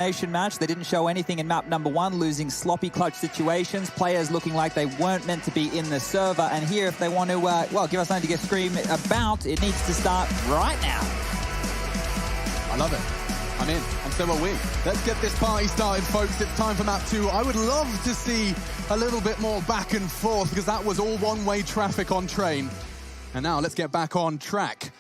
Nation match. They didn't show anything in map number 1, losing sloppy clutch situations, players looking like they weren't meant to be in the server. And here, if they want to, well, give us something to get scream about, it needs to start right now. I love it. I'm in, and so are we. Let's get this party started, folks. It's time for map 2. I would love to see a little bit more back and forth, because that was all one-way traffic on train. And now let's get back on track.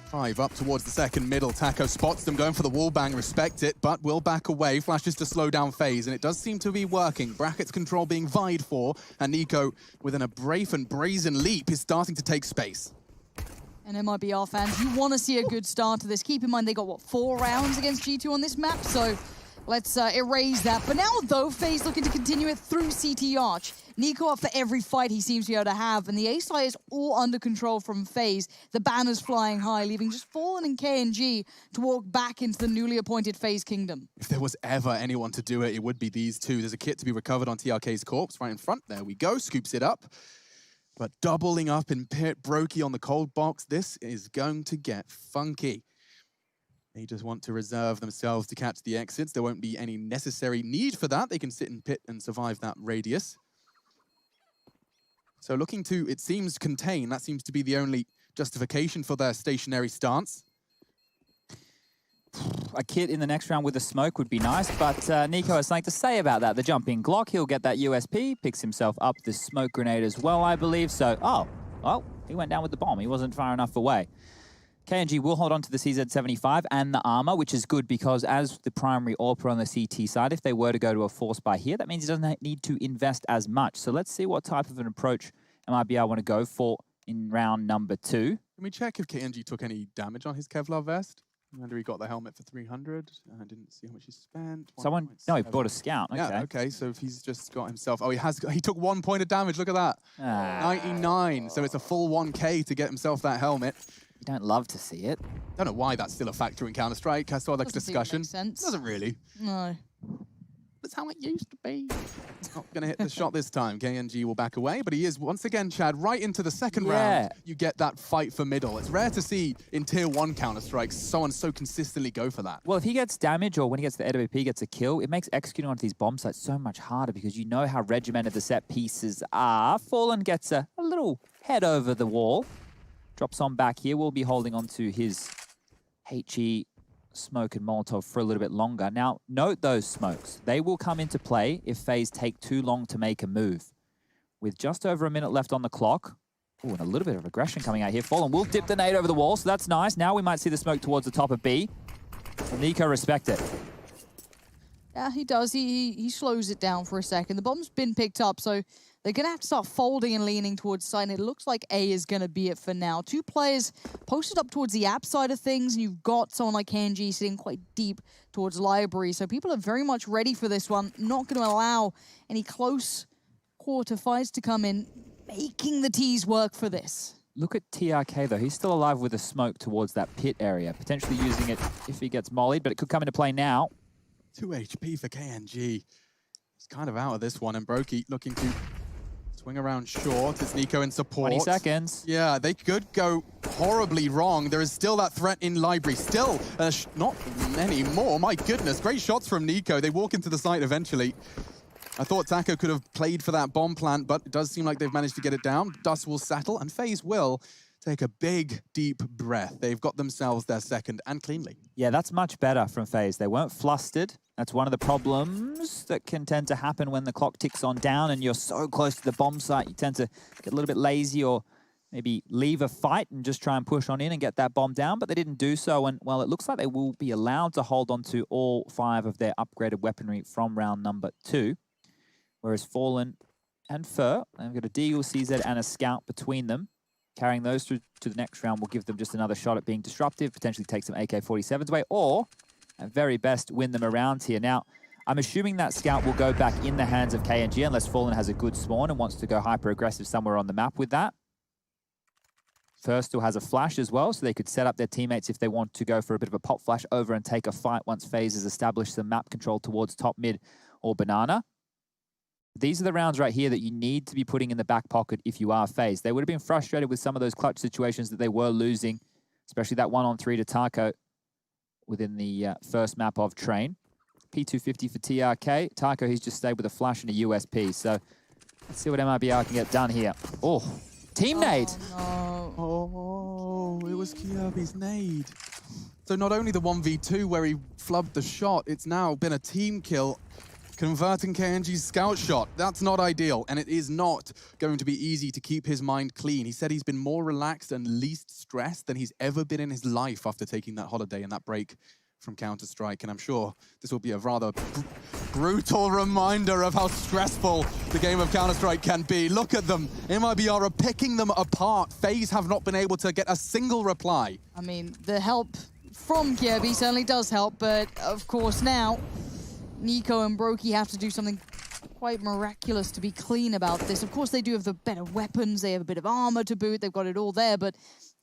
5 up towards the second middle. Taco spots them, going for the wall bang, respect it, but will back away. Flashes to slow down Faze, and it does seem to be working. Brackets control being vied for, and Nico, with an brave and brazen leap, is starting to take space. And MIBR fans, you want to see a good start to this. Keep in mind, they got, what, 4 rounds against G2 on this map, so let's erase that. But now, though, Faze looking to continue it through CT Arch. Nico up for every fight he seems to be able to have, and the A side is all under control from Faze. The banner's flying high, leaving just Fallen and KNG to walk back into the newly appointed Faze Kingdom. If there was ever anyone to do it, it would be these two. There's a kit to be recovered on TRK's corpse right in front. There we go, scoops it up. But doubling up in Pit, Brokey on the cold box, this is going to get funky. They just want to reserve themselves to catch the exits. There won't be any necessary need for that. They can sit in Pit and survive that radius. So looking to, it seems, contain. That seems to be the only justification for their stationary stance. A kit in the next round with a smoke would be nice, but Nico has something to say about that. The jumping Glock, he'll get that USP, picks himself up the smoke grenade as well, I believe. So, oh, well, he went down with the bomb. He wasn't far enough away. KNG will hold on to the CZ75 and the armor, which is good because as the primary AWPer on the CT side, if they were to go to a force buy here, that means he doesn't need to invest as much. So let's see what type of an approach MIBR want to go for in round number 2. Can we check if KNG took any damage on his Kevlar vest? I wonder he got the helmet for 300. I didn't see how much he spent. Someone, no, he bought a scout. Okay. Yeah, okay, so if he's just got himself, oh, he took 1 point of damage, look at that. 99, so it's a full 1K to get himself that helmet. You don't love to see it. Don't know why that's still a factor in Counter-Strike. I saw that discussion. Doesn't really. No. That's how it used to be. He's not going to hit the shot this time. KNG will back away, but he is, once again, Chad, right into the second round, you get that fight for middle. It's rare to see in Tier 1 Counter-Strikes someone so consistently go for that. Well, if he gets damage or when he gets the AWP gets a kill, it makes executing onto these bomb sites so much harder because you know how regimented the set pieces are. Fallen gets a little head over the wall. Drops on back here. We'll be holding on to his HE smoke and Molotov for a little bit longer. Now, note those smokes. They will come into play if Faze take too long to make a move. With just over a minute left on the clock. Ooh, and a little bit of aggression coming out here. Fallen will dip the nade over the wall, so that's nice. Now we might see the smoke towards the top of B. And Nico respect it. Yeah, he does. He slows it down for a second. The bomb's been picked up, so they're going to have to start folding and leaning towards side. And it looks like A is going to be it for now. 2 players posted up towards the app side of things, and you've got someone like KNG sitting quite deep towards library. So people are very much ready for this one. Not going to allow any close quarter fights to come in, making the T's work for this. Look at TRK, though. He's still alive with a smoke towards that pit area, potentially using it if he gets mollied, but it could come into play now. 2 HP for KNG. He's kind of out of this one, and Brokey looking to swing around short. It's Nico in support. 20 seconds. Yeah, they could go horribly wrong. There is still that threat in library. Still, not many more. My goodness, great shots from Nico. They walk into the site eventually. I thought Taco could have played for that bomb plant, but it does seem like they've managed to get it down. Dust will settle, and Faze will take a big, deep breath. They've got themselves their second, and cleanly. Yeah, that's much better from Faze. They weren't flustered. That's one of the problems that can tend to happen when the clock ticks on down and you're so close to the bomb site. You tend to get a little bit lazy or maybe leave a fight and just try and push on in and get that bomb down, but they didn't do so. And, well, it looks like they will be allowed to hold on to all 5 of their upgraded weaponry from round number 2. Whereas Fallen and Fur, they've got a Deagle, CZ, and a Scout between them. Carrying those through to the next round will give them just another shot at being disruptive, potentially take some AK-47s away, or at very best win them around here. Now, I'm assuming that Scout will go back in the hands of KNG unless Fallen has a good spawn and wants to go hyper-aggressive somewhere on the map with that. First still has a flash as well, so they could set up their teammates if they want to go for a bit of a pop flash over and take a fight once Faze has established some map control towards top mid or banana. These are the rounds right here that you need to be putting in the back pocket if you are Faze. They would have been frustrated with some of those clutch situations that they were losing, especially that 1-on-3 to Taco within the first map of Train. P250 for TRK. Taco, he's just stayed with a flash and a USP. So let's see what MIBR can get done here. Oh, team nade. No. Oh, it was Kirby's nade. So not only the 1v2 where he flubbed the shot, it's now been a team kill, converting KNG's scout shot. That's not ideal, and it is not going to be easy to keep his mind clean. He said he's been more relaxed and least stressed than he's ever been in his life after taking that holiday and that break from Counter-Strike, and I'm sure this will be a rather brutal reminder of how stressful the game of Counter-Strike can be. Look at them. MIBR are picking them apart. Faze have not been able to get a single reply. I mean, the help from Kirby certainly does help, but of course now, Nico and Brokey have to do something quite miraculous to be clean about this. Of course, they do have the better weapons, they have a bit of armor to boot, they've got it all there, but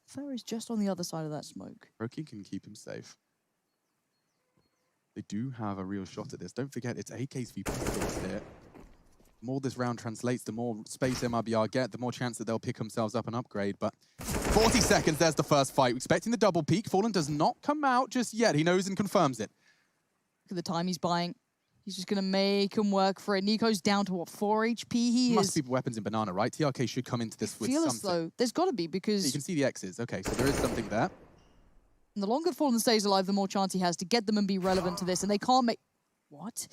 Fer is just on the other side of that smoke. Brokey can keep him safe. They do have a real shot at this. Don't forget, it's AKs v pistols here. The more this round translates, the more space MIBR get, the more chance that they'll pick themselves up and upgrade. But 40 seconds, there's the first fight. Expecting the double peak. Fallen does not come out just yet. He knows and confirms it. Look at the time he's buying. He's just going to make him work for it. Nico's down to, what, 4 HP? He must be weapons in Banana, right? TRK should come into this with something. I feel as though there's got to be, because... You can see the X's. Okay, so there is something there. And the longer Fallen stays alive, the more chance he has to get them and be relevant to this. And they can't make... What?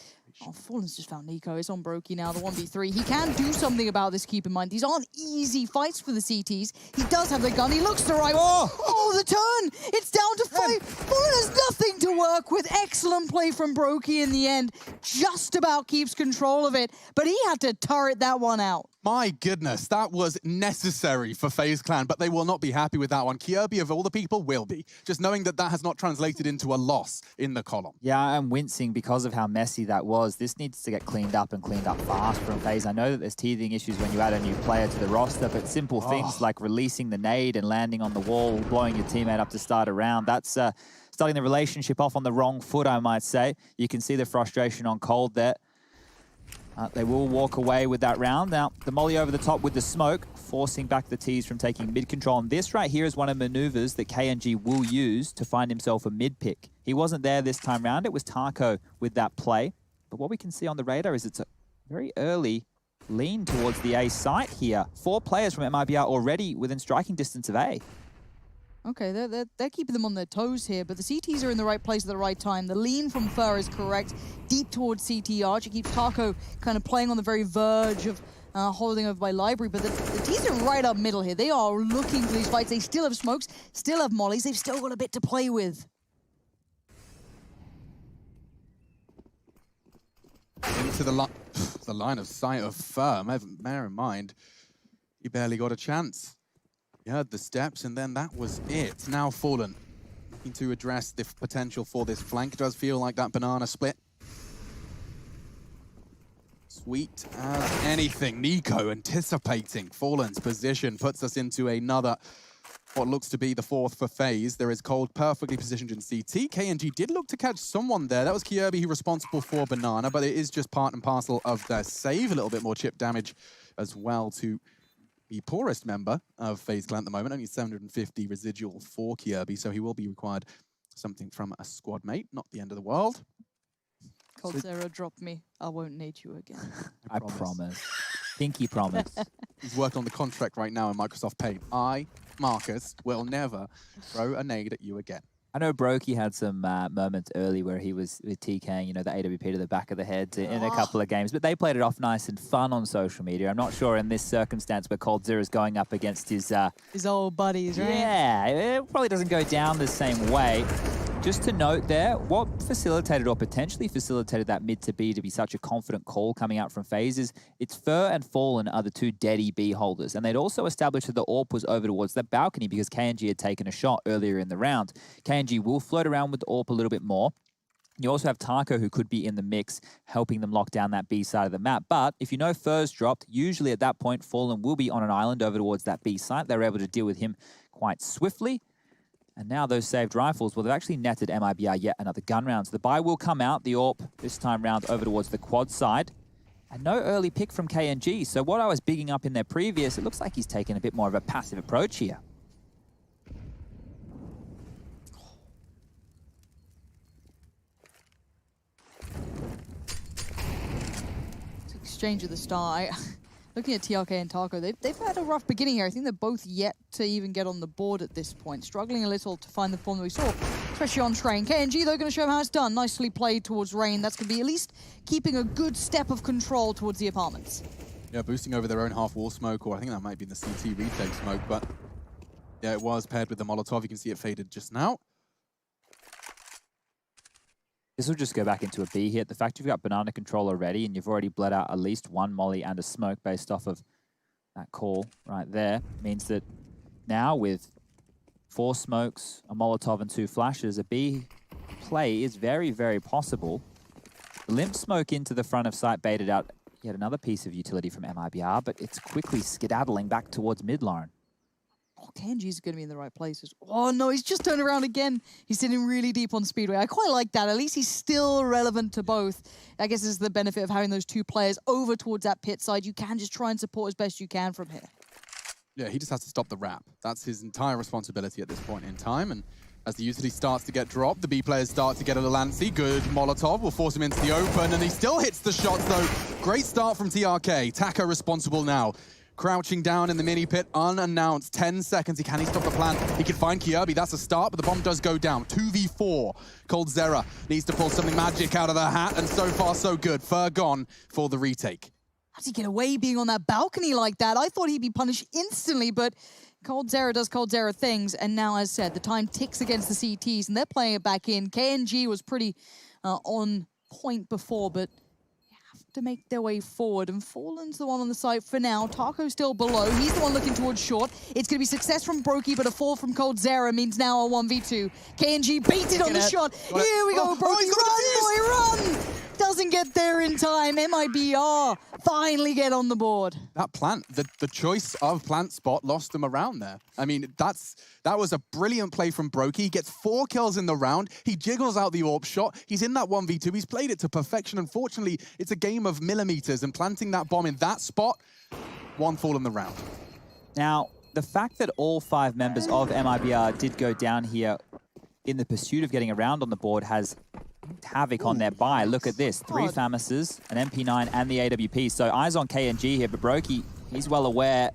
Oh, Fallen's just found Nico. It's on Brokey now, the 1v3. He can do something about this, keep in mind. These aren't easy fights for the CTs. He does have the gun. He looks to right. Oh, the turn! It's down to 5. Fallen has nothing to work with. Excellent play from Brokey in the end. Just about keeps control of it. But he had to turret that one out. My goodness, that was necessary for FaZe Clan, but they will not be happy with that one. Kirby, of all the people, will be. Just knowing that that has not translated into a loss in the column. Yeah, I'm wincing because of how messy that was. This needs to get cleaned up and cleaned up fast from FaZe. I know that there's teething issues when you add a new player to the roster, but simple things like releasing the nade and landing on the wall, blowing your teammate up to start a round, that's starting the relationship off on the wrong foot, I might say. You can see the frustration on Cold there. They will walk away with that round. Now, the molly over the top with the smoke, forcing back the T's from taking mid control. And this right here is one of the maneuvers that KNG will use to find himself a mid pick. He wasn't there this time round. It was Taco with that play. But what we can see on the radar is it's a very early lean towards the A site here. 4 players from MIBR already within striking distance of A. Okay, they're keeping them on their toes here, but the CTs are in the right place at the right time. The lean from Fer is correct, deep towards CT arch. It keeps Taco kind of playing on the very verge of holding over by Library, but the T's are right up middle here. They are looking for these fights. They still have smokes, still have mollies. They've still got a bit to play with. Into the line of sight of Fer. Bear in mind, he barely got a chance. He heard the steps, and then that was it. Now Fallen, looking to address the potential for this flank. It does feel like that banana split. Sweet as anything. Nico anticipating Fallen's position puts us into another, what looks to be the 4th for FaZe. There is Cold perfectly positioned in CT. KNG did look to catch someone there. That was Kirby, who responsible for Banana, but it is just part and parcel of their save. A little bit more chip damage as well to the poorest member of FaZe Clan at the moment, only 750 residual for Kirby, so he will be required something from a squad mate, not the end of the world. Cold Zero, drop me. I won't need you again. I promise. Pinky promise. He's working on the contract right now in Microsoft Paint. I, Marcus, will never throw a nade at you again. I know Brokey had some moments early where he was with TKing, you know, the AWP to the back of the head in a couple of games, but they played it off nice and fun on social media. I'm not sure in this circumstance where Cold Zero is going up against his old buddies, right? Yeah, it probably doesn't go down the same way. Just to note there, what facilitated or potentially facilitated that mid to B to be such a confident call coming out from FaZe is it's Fer and Fallen are the 2 deady B holders. And they'd also established that the AWP was over towards that balcony because KNG had taken a shot earlier in the round. KNG will float around with the AWP a little bit more. You also have Taco, who could be in the mix, helping them lock down that B side of the map. But if you know Fer's dropped, usually at that point, Fallen will be on an island over towards that B site. They're able to deal with him quite swiftly. And now those saved rifles, well, they've actually netted MIBR yet another gun round. So the buy will come out, the AWP this time round over towards the quad side. And no early pick from KNG. So what I was bigging up in their previous, it looks like he's taken a bit more of a passive approach here. exchange at the start. Looking at TRK and Taco, they've had a rough beginning here. I think they're both yet to even get on the board at this point. Struggling a little to find the form that we saw, especially on Train. KNG, though, going to show him how it's done. Nicely played towards Rain. That's going to be at least keeping a good step of control towards the apartments. Yeah, boosting over their own half-wall smoke, or I think that might be the CT retake smoke, but yeah, it was paired with the Molotov. You can see it faded just now. This will just go back into a B hit. The fact you've got banana control already and you've already bled out at least one molly and a smoke based off of that call right there means that now with 4 smokes, a Molotov and 2 flashes, a B play is very, very possible. The limp smoke into the front of site baited out yet another piece of utility from MIBR, but it's quickly skedaddling back towards mid, Lauren. Oh, Kenji's going to be in the right places. Oh, no, he's just turned around again. He's sitting really deep on Speedway. I quite like that. At least he's still relevant to both. I guess this is the benefit of having those 2 players over towards that pit side. You can just try and support as best you can from here. Yeah, he just has to stop the wrap. That's his entire responsibility at this point in time. And as the utility starts to get dropped, the B players start to get a little antsy. Good Molotov will force him into the open, and he still hits the shots, though. Great start from TRK. Taka responsible now. Crouching down in the mini pit, unannounced. 10 seconds. Can he stop the plant? He can find Kirby. That's a start, but the bomb does go down. 2v4. coldzera needs to pull something magic out of the hat, and so far, so good. Fur gone for the retake. How does he get away being on that balcony like that? I thought he'd be punished instantly, but coldzera does coldzera things, and now, as said, the time ticks against the CTs, and they're playing it back in. KNG was pretty on point before, but to make their way forward, and Fallen's the one on the site for now. Taco's still below. He's the one looking towards short. It's going to be success from Brokey, but a fall from coldzera means now a 1v2. KNG baited on the shot. Here we go, Brokey. Run, boy, run! Doesn't get there in time. MIBR finally get on the board. That plant, the choice of plant spot lost them around there. I mean, that was a brilliant play from Brokey. He gets 4 kills in the round. He jiggles out the AWP shot. He's in that 1v2. He's played it to perfection. Unfortunately, it's a game of millimeters, and planting that bomb in that spot, 1 fall in the round. Now, the fact that all 5 members of MIBR did go down here in the pursuit of getting around on the board has havoc on their buy. Look at this. 3 Famises, an MP9, and the AWP. So eyes on KNG here, but Brokey, he's well aware.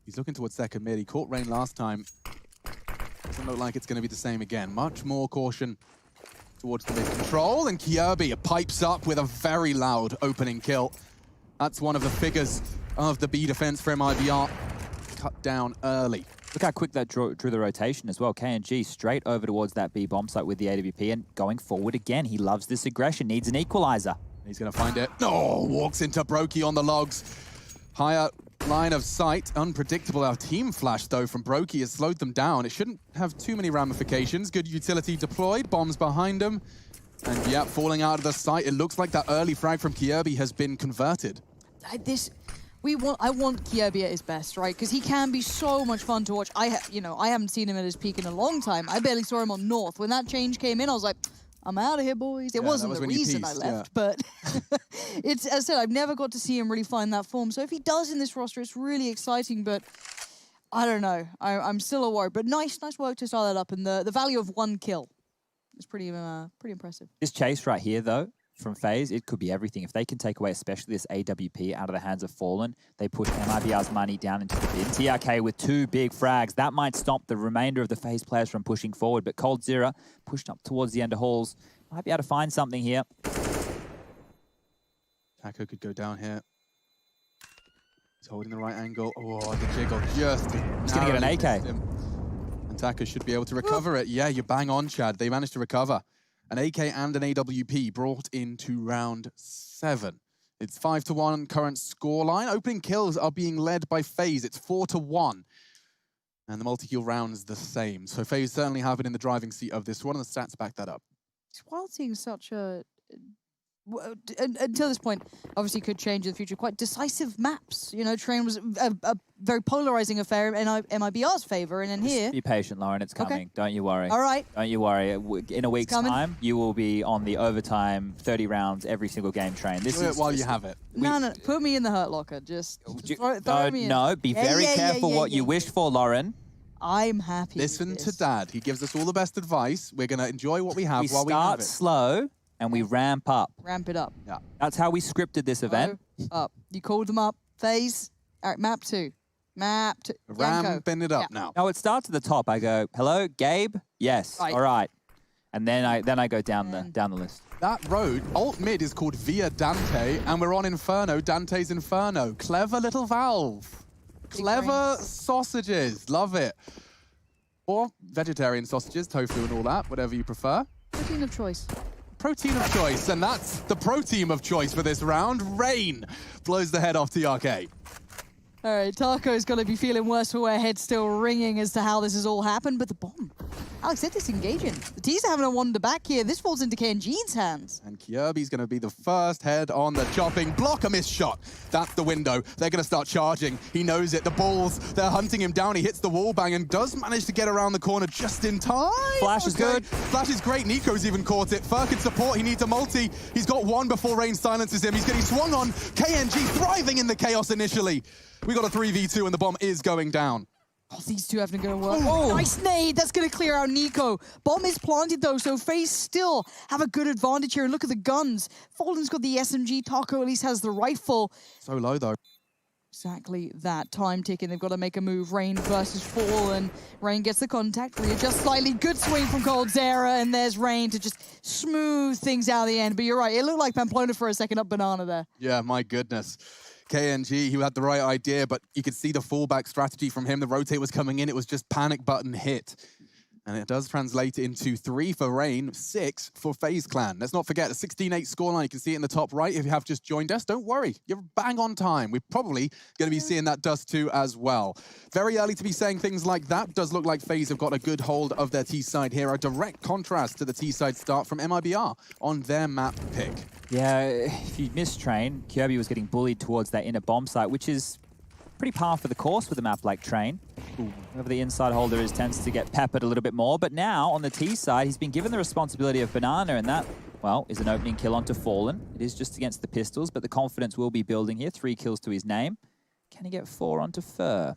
He's looking towards second mid. He caught Rain last time. Doesn't look like it's going to be the same again. Much more caution towards the mid control, and Kirby pipes up with a very loud opening kill. That's one of the figures of the B defense for MIBR. Cut down early. Look how quick that drew the rotation as well. KNG straight over towards that B bomb site with the AWP and going forward again. He loves this aggression, needs an equalizer. He's going to find it. Oh, walks into Brokey on the logs. Higher line of sight, unpredictable. Our team flash, though, from Brokey has slowed them down. It shouldn't have too many ramifications. Good utility deployed, bombs behind him. And yeah, falling out of the sight. It looks like that early frag from Kirby has been converted. I want Kirby at his best, right? Because he can be so much fun to watch. I haven't seen him at his peak in a long time. I barely saw him on North. When that change came in, I was like, I'm out of here, boys. It wasn't the reason I left, but it's, as I said, I've never got to see him really find that form. So if he does in this roster, it's really exciting, but I don't know. I'm still a worry, but nice work to start that up. And the value of 1 kill is pretty impressive. This chase right here, though, from Faze, it could be everything. If they can take away especially this AWP out of the hands of Fallen, they push MIBR's money down into the bin. TRK with 2 big frags. That might stop the remainder of the Faze players from pushing forward, but coldzera pushed up towards the end of halls. Might be able to find something here. Taco could go down here. He's holding the right angle. Oh, the jiggle just... He's going to get an AK. And Taco should be able to recover it. Yeah, you're bang on, Chad. They managed to recover. An AK and an AWP brought into round 7. It's 5-1 current scoreline. Opening kills are being led by Faze. It's 4-1. And the multi-kill round is the same. So Faze certainly have it in the driving seat of this one, and the stats back that up. It's wild seeing such a... Until this point, obviously could change in the future. Quite decisive maps. You know, Train was a very polarizing affair in MIBR's favor, and then here... Be patient, Lauren. It's coming. Okay. Don't you worry. All right. Don't you worry. In a week's time, you will be on the overtime 30 rounds every single game, Train. This is while you have it. No. Put me in the hurt locker. Just throw me in. No, be very careful what you wish for, Lauren. I'm happy. Listen to Dad. He gives us all the best advice. We're going to enjoy what we have while we have it. Start slow. and we ramp up. Ramp it up. Yeah. That's how we scripted this event. Up. You called them up. Faze. All right, map 2. Map 2. Ramping it up now. No, it starts at the top. I go, hello, Gabe? Yes. Right. All right. And then I go down the list. That road, alt mid, is called Via Dante, and we're on Inferno, Dante's Inferno. Clever little Valve. Clever sausages. Love it. Or vegetarian sausages, tofu and all that, whatever you prefer. Protein of choice. Protein of choice, and that's the pro team of choice for this round. Rain blows the head off TRK. All right, Taco's got to be feeling worse for her head still ringing as to how this has all happened, but the bomb. Alex said this engaging. The T's are having a wander back here. This falls into KNG's hands. And Kirby's going to be the first head on the chopping block. A missed shot. That's the window. They're going to start charging. He knows it. The balls, they're hunting him down. He hits the wall bang and does manage to get around the corner just in time. Flash is good. Flash is great. Nico's even caught it. Fur can support. He needs a multi. He's got one before Rain silences him. He's getting swung on. KNG thriving in the chaos initially. We got a 3v2 and the bomb is going down. Oh, these two having to go to work. Oh, nice nade. That's going to clear out Nico. Bomb is planted, though, so Faze still have a good advantage here. And look at the guns. Fallen's got the SMG. Taco at least has the rifle. So low, though. Exactly that. Time ticking. They've got to make a move. Rain versus Fallen. Rain gets the contact. Readjust slightly. Good swing from Coldzera. And there's Rain to just smooth things out of the end. But you're right. It looked like Pamplona for a second up Banana there. Yeah, my goodness. KNG, he had the right idea, but you could see the fallback strategy from him. The rotate was coming in. It was just panic button hit. And it does translate into 3 for Rain, 6 for FaZe Clan. Let's not forget, a 16-8 scoreline. You can see it in the top right. If you have just joined us, don't worry. You're bang on time. We're probably going to be seeing that dust too as well. Very early to be saying things like that. Does look like FaZe have got a good hold of their T-side here. A direct contrast to the T-side start from MIBR on their map pick. Yeah, if you miss Train, Kirby was getting bullied towards that inner bomb site, which is pretty par for the course with a map like Train. Whoever the inside holder is tends to get peppered a little bit more, but now on the T side, he's been given the responsibility of Banana, and that, well, is an opening kill onto Fallen. It is just against the pistols, but the confidence will be building here. 3 kills to his name. Can he get 4 onto Fur?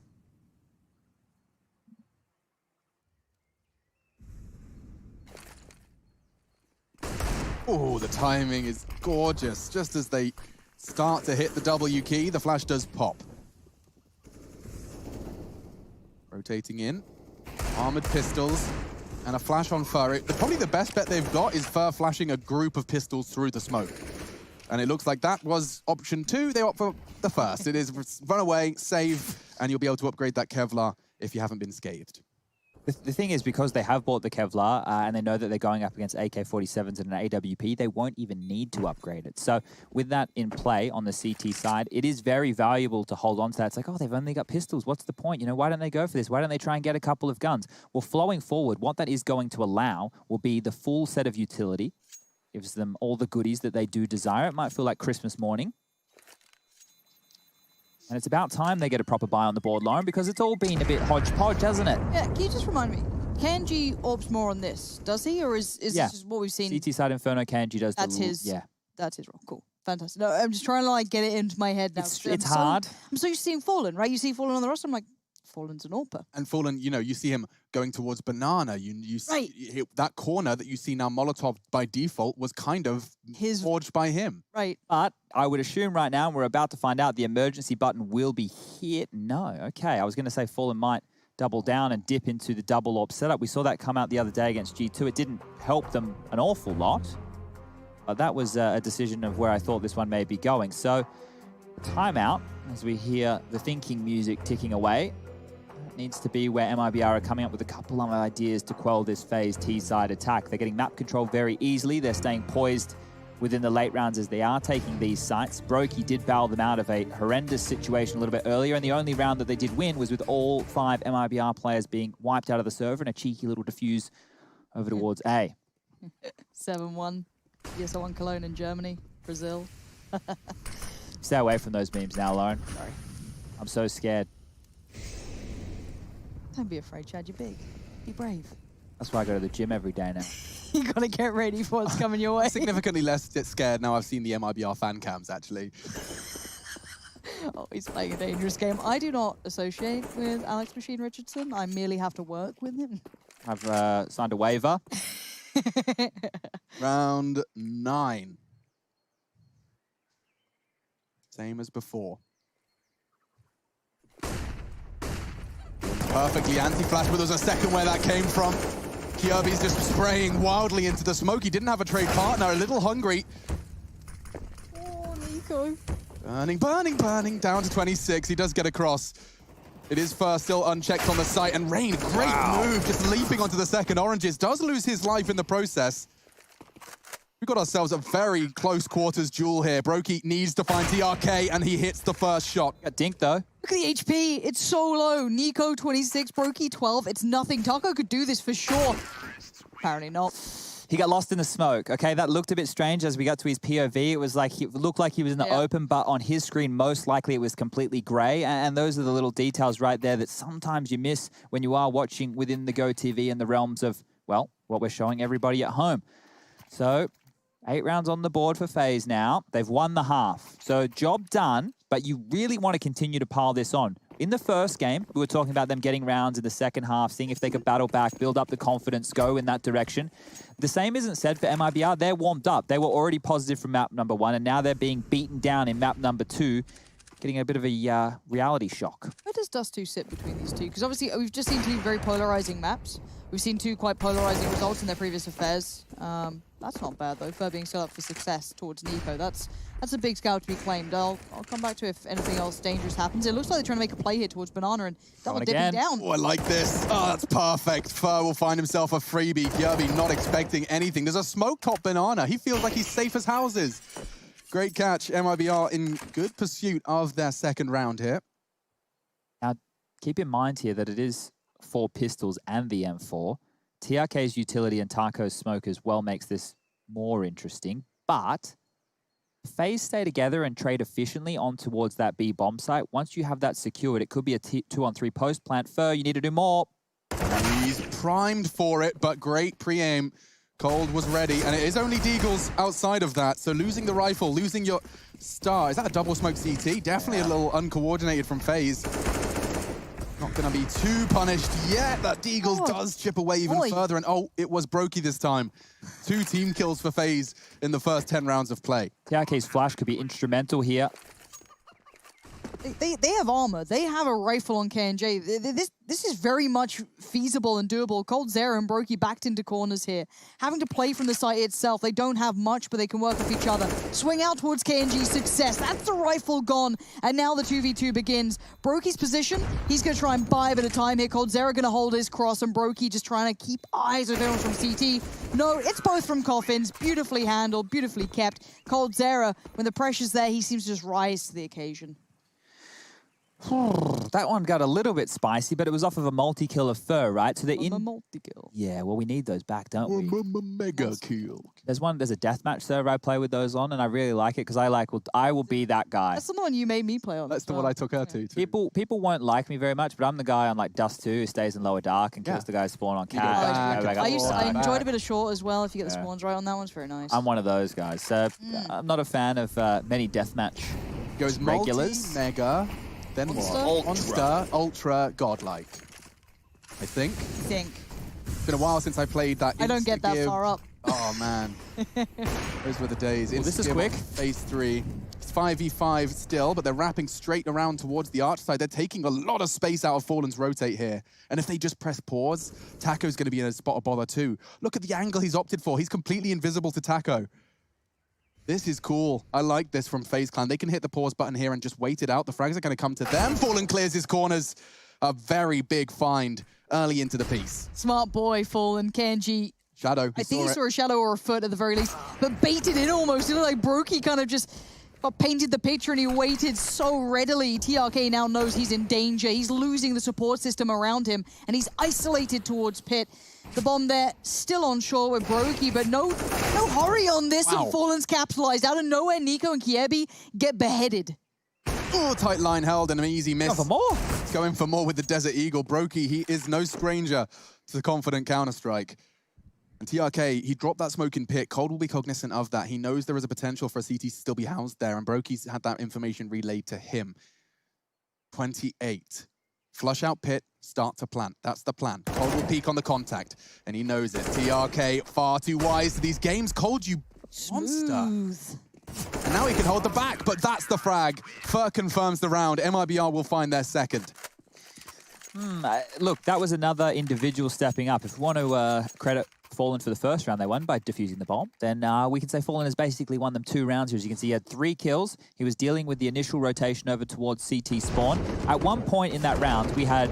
Oh, the timing is gorgeous. Just as they start to hit the W key, the flash does pop. Rotating in, armored pistols, and a flash on Fur. Probably the best bet they've got is Fur flashing a group of pistols through the smoke. And it looks like that was option 2. They opt for the first. It is run away, save, and you'll be able to upgrade that Kevlar if you haven't been scathed. The thing is, because they have bought the Kevlar and they know that they're going up against AK-47s and an AWP, they won't even need to upgrade it. So with that in play on the CT side, it is very valuable to hold on to that. It's like, oh, they've only got pistols. What's the point? You know, why don't they go for this? Why don't they try and get a couple of guns? Well, flowing forward, what that is going to allow will be the full set of utility. Gives them all the goodies that they do desire. It might feel like Christmas morning. And it's about time they get a proper buy on the board, Lauren, because it's all been a bit hodgepodge, hasn't it? Yeah, can you just remind me? KNG orbs more on this, does he? Or is this just what we've seen? CT side Inferno, KNG does That's his. Yeah. That's his role. Cool. Fantastic. No, I'm just trying to like get it into my head now. It's hard. I'm so used to seeing Fallen, right? You see Fallen on the roster, I'm like, Fallen's an AWPer. And Fallen, you know, you see him going towards Banana. You see that corner that you see now Molotov by default was kind of forged by him. Right. But I would assume right now, and we're about to find out, the emergency button will be hit. No. Okay. I was going to say Fallen might double down and dip into the double AWP setup. We saw that come out the other day against G2. It didn't help them an awful lot. But that was a decision of where I thought this one may be going. So timeout as we hear the thinking music ticking away. Needs to be where MIBR are coming up with a couple of ideas to quell this FaZe T-side attack. They're getting map control very easily. They're staying poised within the late rounds as they are taking these sites. Brokey did bail them out of a horrendous situation a little bit earlier, and the only round that they did win was with all 5 MIBR players being wiped out of the server and a cheeky little defuse over towards A. 7-1. ESL 1 Cologne in Germany, Brazil. Stay away from those memes now, Lauren. Sorry. I'm so scared. Don't be afraid, Chad. You're big. Be brave. That's why I go to the gym every day now. You gotta get ready for what's coming your way. I'm significantly less scared now I've seen the MIBR fan cams, actually. Oh, he's playing a dangerous game. I do not associate with Alex Machine Richardson. I merely have to work with him. I've signed a waiver. Round 9. Same as before. Perfectly anti-flash, but there's a second where that came from. Kjaerbye's just spraying wildly into the smoke. He didn't have a trade partner, a little hungry. Oh, Nico. Burning, burning, burning, down to 26. He does get across. It is first, still unchecked on the site, and Rain, great move, just leaping onto the second oranges. Does lose his life in the process. We've got ourselves a very close quarters duel here. Brokey needs to find TRK, and he hits the first shot. Got dinked, though. Look at the HP. It's so low. Nico 26, Brokey 12. It's nothing. Taco could do this for sure. Apparently not. He got lost in the smoke, okay? That looked a bit strange as we got to his POV. It was like, it looked like he was in the open, but on his screen, most likely it was completely gray. And those are the little details right there that sometimes you miss when you are watching within the Go TV in the realms of, well, what we're showing everybody at home. So 8 rounds on the board for Faze now. They've won the half. So job done, but you really want to continue to pile this on. In the first game, we were talking about them getting rounds in the second half, seeing if they could battle back, build up the confidence, go in that direction. The same isn't said for MIBR. They're warmed up. They were already positive from map number 1, and now they're being beaten down in map number 2, getting a bit of a reality shock. Where does Dust 2 sit between these two? Because obviously we've just seen 2 very polarizing maps. We've seen 2 quite polarizing results in their previous affairs. That's not bad though, for being set up for success towards Nico. That's a big scout to be claimed. I'll come back to it if anything else dangerous happens. It looks like they're trying to make a play here towards Banana and double dipping down. Oh, I like this. Oh, that's perfect. Fur will find himself a freebie. Kjaerbye not expecting anything. There's a smoke top Banana. He feels like he's safe as houses. Great catch. MIBR in good pursuit of their second round here. Now, keep in mind here that it is 4 pistols and the M4. TRK's utility and Taco's smoke as well makes this more interesting, but Faze stay together and trade efficiently on towards that B bomb site. Once you have that secured, it could be a 2-on-3 post plant. Fur, you need to do more. He's primed for it, but great pre-aim. Cold was ready, and it is only Deagles outside of that, so losing the rifle, losing your star. Is that a double smoke CT? Definitely a little uncoordinated from Faze. Not going to be too punished yet. That Deagles does chip away even further. And it was Brokey this time. 2 team kills for Faze in the first 10 rounds of play. TRK's flash could be instrumental here. They have armor. They have a rifle on K&J. This is very much feasible and doable. coldzera and Brokey backed into corners here. Having to play from the site itself. They don't have much, but they can work off each other. Swing out towards K&G's success. That's the rifle gone. And now the 2v2 begins. Brokey's position, he's going to try and buy a bit of time here. coldzera going to hold his cross, and Brokey just trying to keep eyes on everyone from CT. No, it's both from coffins. Beautifully handled, beautifully kept. coldzera, when the pressure's there, he seems to just rise to the occasion. That one got a little bit spicy, but it was off of a multi-kill of Fur, right? So they're in... A multi-kill. Yeah, well, we need those back, don't we? Mega kill. There's a deathmatch server I play with those on, and I really like it because I will be that guy. That's the one you made me play on. That's the one I took her to, too. People won't like me very much, but I'm the guy on like Dust 2 who stays in lower dark and kills the guys spawn on cat. I enjoyed a bit of short as well. If you get the spawns right on that one's very nice. I'm one of those guys. So I'm not a fan of many deathmatch Goes regulars. Mega. Then what? Monster, Ultra, Godlike. I think. It's been a while since I played that. I don't get that far up. Oh, man. Those were the days. Well, this is quick. Phase 3. It's 5v5 still, but they're wrapping straight around towards the arch side. They're taking a lot of space out of Fallen's rotate here. And if they just press pause, Taco's going to be in a spot of bother too. Look at the angle he's opted for. He's completely invisible to Taco. This is cool. I like this from FaZe Clan. They can hit the pause button here and just wait it out. The frags are going to come to them. Fallen clears his corners. A very big find early into the piece. Smart boy, Fallen. K&G. Shadow. I think he saw a shadow or a foot at the very least, but baited it almost. It looked like Brokey kind of just painted the picture and he waited so readily. TRK now knows he's in danger. He's losing the support system around him and he's isolated towards Pit. The bomb there, still on shore with Brokey, but no hurry on this. And Fallen's capitalized. Out of nowhere, Nico and Kjaerbye get beheaded. Oh, tight line held and an easy miss. For more. He's going for more with the Desert Eagle. Brokey, he is no stranger to the confident counter-strike. And TRK, he dropped that smoke in Pit. Cold will be cognizant of that. He knows there is a potential for a CT to still be housed there, and Brokey's had that information relayed to him. 28. Flush out pit, start to plant. That's the plan. Cold will peek on the contact, and he knows it. TRK far too wise to these games. Cold, you monster. Smooth. And now he can hold the back, but that's the frag. Fur confirms the round. MIBR will find their second. Look, that was another individual stepping up. If we want to credit Fallen for the first round they won by defusing the bomb, then we can say Fallen has basically won them 2 rounds here. As you can see, he had 3 kills. He was dealing with the initial rotation over towards CT spawn. At one point in that round, we had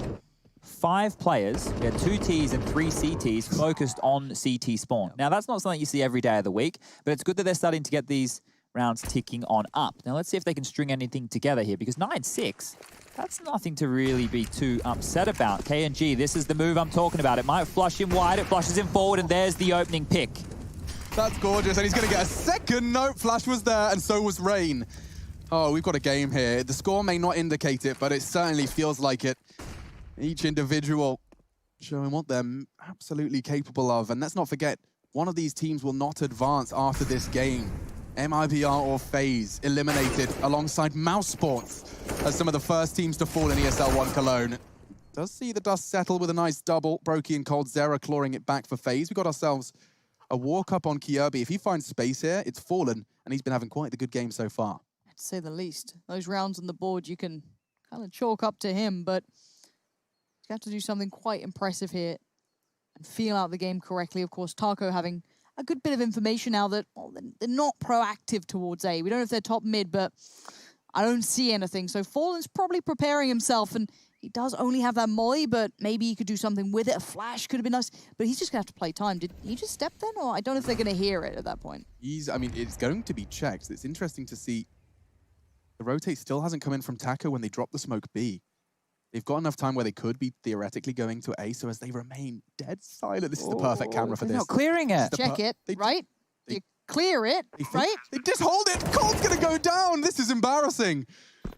5 players, we had 2 Ts and 3 CTs focused on CT spawn. Now, that's not something you see every day of the week, but it's good that they're starting to get these rounds ticking on up. Now, let's see if they can string anything together here, because 9-6, that's nothing to really be too upset about. KNG, this is the move I'm talking about. It might flush him wide, it flushes him forward, and there's the opening pick. That's gorgeous, and he's going to get a second. Nope, Flash was there, and so was Rain. Oh, we've got a game here. The score may not indicate it, but it certainly feels like it. Each individual showing what they're absolutely capable of. And let's not forget, one of these teams will not advance after this game. MIBR or Faze eliminated alongside Mouse Sports as some of the first teams to fall in ESL 1 Cologne. Does see the dust settle with a nice double. Brokey and Cold Zera clawing it back for Faze. We got ourselves a walk up on Kirby. If he finds space here, it's Fallen, and he's been having quite the good game so far. To say the least. Those rounds on the board you can kind of chalk up to him, but you have to do something quite impressive here and feel out the game correctly. Of course, Taco having a good bit of information now that, well, they're not proactive towards A. We don't know if they're top mid, but I don't see anything. So Fallen's probably preparing himself, and he does only have that molly, but maybe he could do something with it. A flash could have been nice, but he's just going to have to play time. Did he just step then? Or I don't know if they're going to hear it at that point. I mean, it's going to be checked. It's interesting to see the rotate still hasn't come in from Taco when they drop the smoke B. They've got enough time where they could be theoretically going to A, so as they remain dead silent, this is the perfect camera for this. They're not clearing it. Check it, right? You clear it, right? They just hold it. Cold's going to go down. This is embarrassing.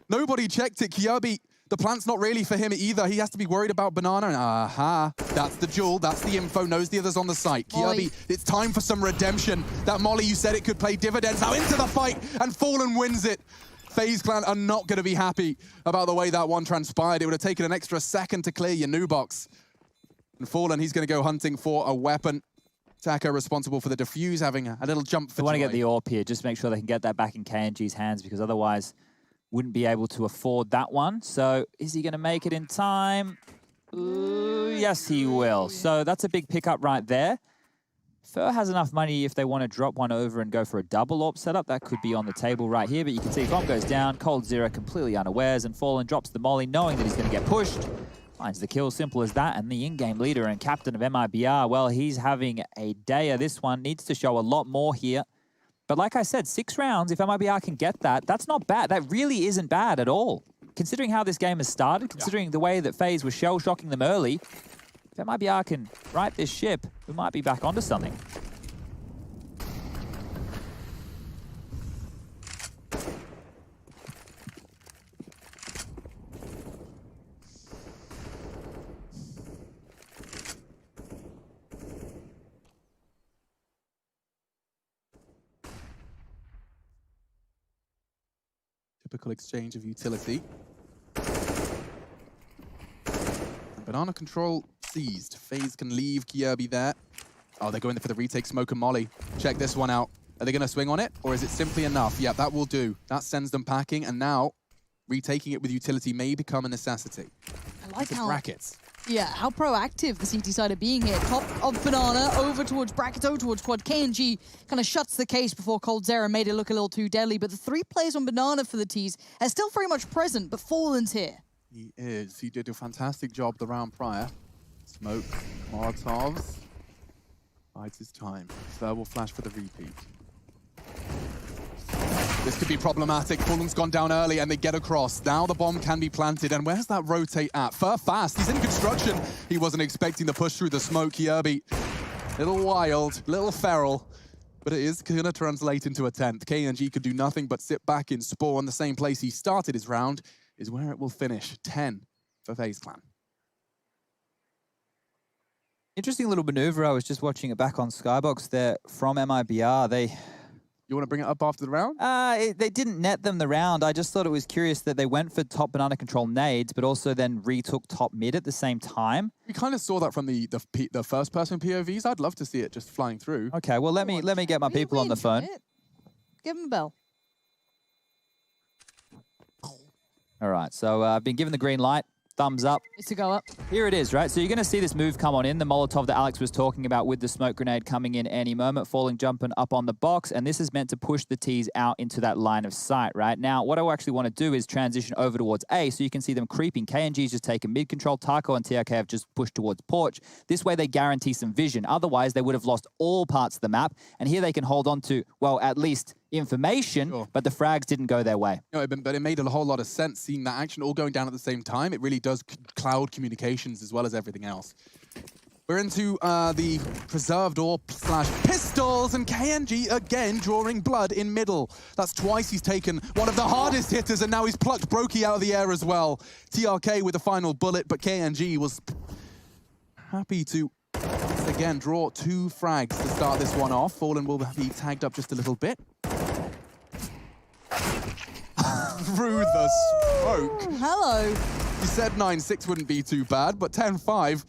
Nobody checked it. Kirby, the plant's not really for him either. He has to be worried about Banana. And aha, that's the jewel. That's the info. Knows the others on the site. Kirby, it's time for some redemption. That molly, you said it could pay dividends. Now into the fight, and Fallen wins it. FaZe Clan are not going to be happy about the way that one transpired. It would have taken an extra second to clear your new box. And Fallen, he's going to go hunting for a weapon. Taco responsible for the defuse, having a little jump for They want to get the AWP here, just make sure they can get that back in KNG's hands, because otherwise wouldn't be able to afford that one. So is he going to make it in time? Ooh, yes, he will. So that's a big pickup right there. Fur has enough money if they want to drop one over and go for a double AWP setup. That could be on the table right here, but you can see bomb goes down, Cold Zera completely unawares, and Fallen drops the molly knowing that he's going to get pushed. Finds the kill, simple as that, and the in-game leader and captain of MIBR, well, he's having a day of this one. Needs to show a lot more here. But like I said, 6 rounds, if MIBR can get that, that's not bad. That really isn't bad at all. Considering how this game has started, considering the way that FaZe was shell-shocking them early, if MIBR can right this ship, we might be back onto something. Typical exchange of utility. Banana control seized. FaZe can leave Kirby there. Oh, they're going for the retake smoke and molly. Check this one out. Are they going to swing on it, or is it simply enough? Yeah, that will do. That sends them packing, and now retaking it with utility may become a necessity. I like how brackets. Yeah, how proactive the CT side are being here. Top of Banana, over towards Brackets, over towards Quad. KNG kind of shuts the case before Cold Zera made it look a little too deadly, but the 3 players on Banana for the Ts are still very much present, but Fallen's here. He is. He did a fantastic job the round prior. Smoke, Molotovs. Bides his time. Fur will flash for the repeat. This could be problematic. Fallen's gone down early and they get across. Now the bomb can be planted. And where's that rotate at? Fur fast. He's in construction. He wasn't expecting the push through the smoke. Kirby, little wild, little feral. But it is going to translate into a 10th. KNG could do nothing but sit back in spawn. The same place he started his round is where it will finish. 10 for FaZe Clan. Interesting little maneuver. I was just watching it back on Skybox there from MIBR. They You want to bring it up after the round? They didn't net them the round. I just thought it was curious that they went for top banana control nades, but also then retook top mid at the same time. We kind of saw that from the first person POVs. I'd love to see it just flying through. Okay, well let me get my people on the phone. Give him a bell. All right, so I've been given the green light. Thumbs up. It's to go up. Here it is, right? So you're going to see this move come on in, the Molotov that Alex was talking about with the smoke grenade coming in any moment, falling, jumping up on the box, and this is meant to push the T's out into that line of sight, right? Now, what I actually want to do is transition over towards A, so you can see them creeping. KNG's just taken mid control. Taco and TRK have just pushed towards Porch. This way they guarantee some vision. Otherwise, they would have lost all parts of the map, and here they can hold on to, well, at least information, sure. But the frags didn't go their way. No, but it made a whole lot of sense seeing that action all going down at the same time. It really does cloud communications as well as everything else. We're into the preserved ore / pistols, and KNG again drawing blood in middle. That's twice he's taken one of the hardest hitters, and now he's plucked Brokey out of the air as well. TRK with the final bullet, but KNG was happy to once again draw 2 frags to start this one off. Fallen will be tagged up just a little bit. Through the smoke. Hello. You said 9-6 wouldn't be too bad, but 10-5,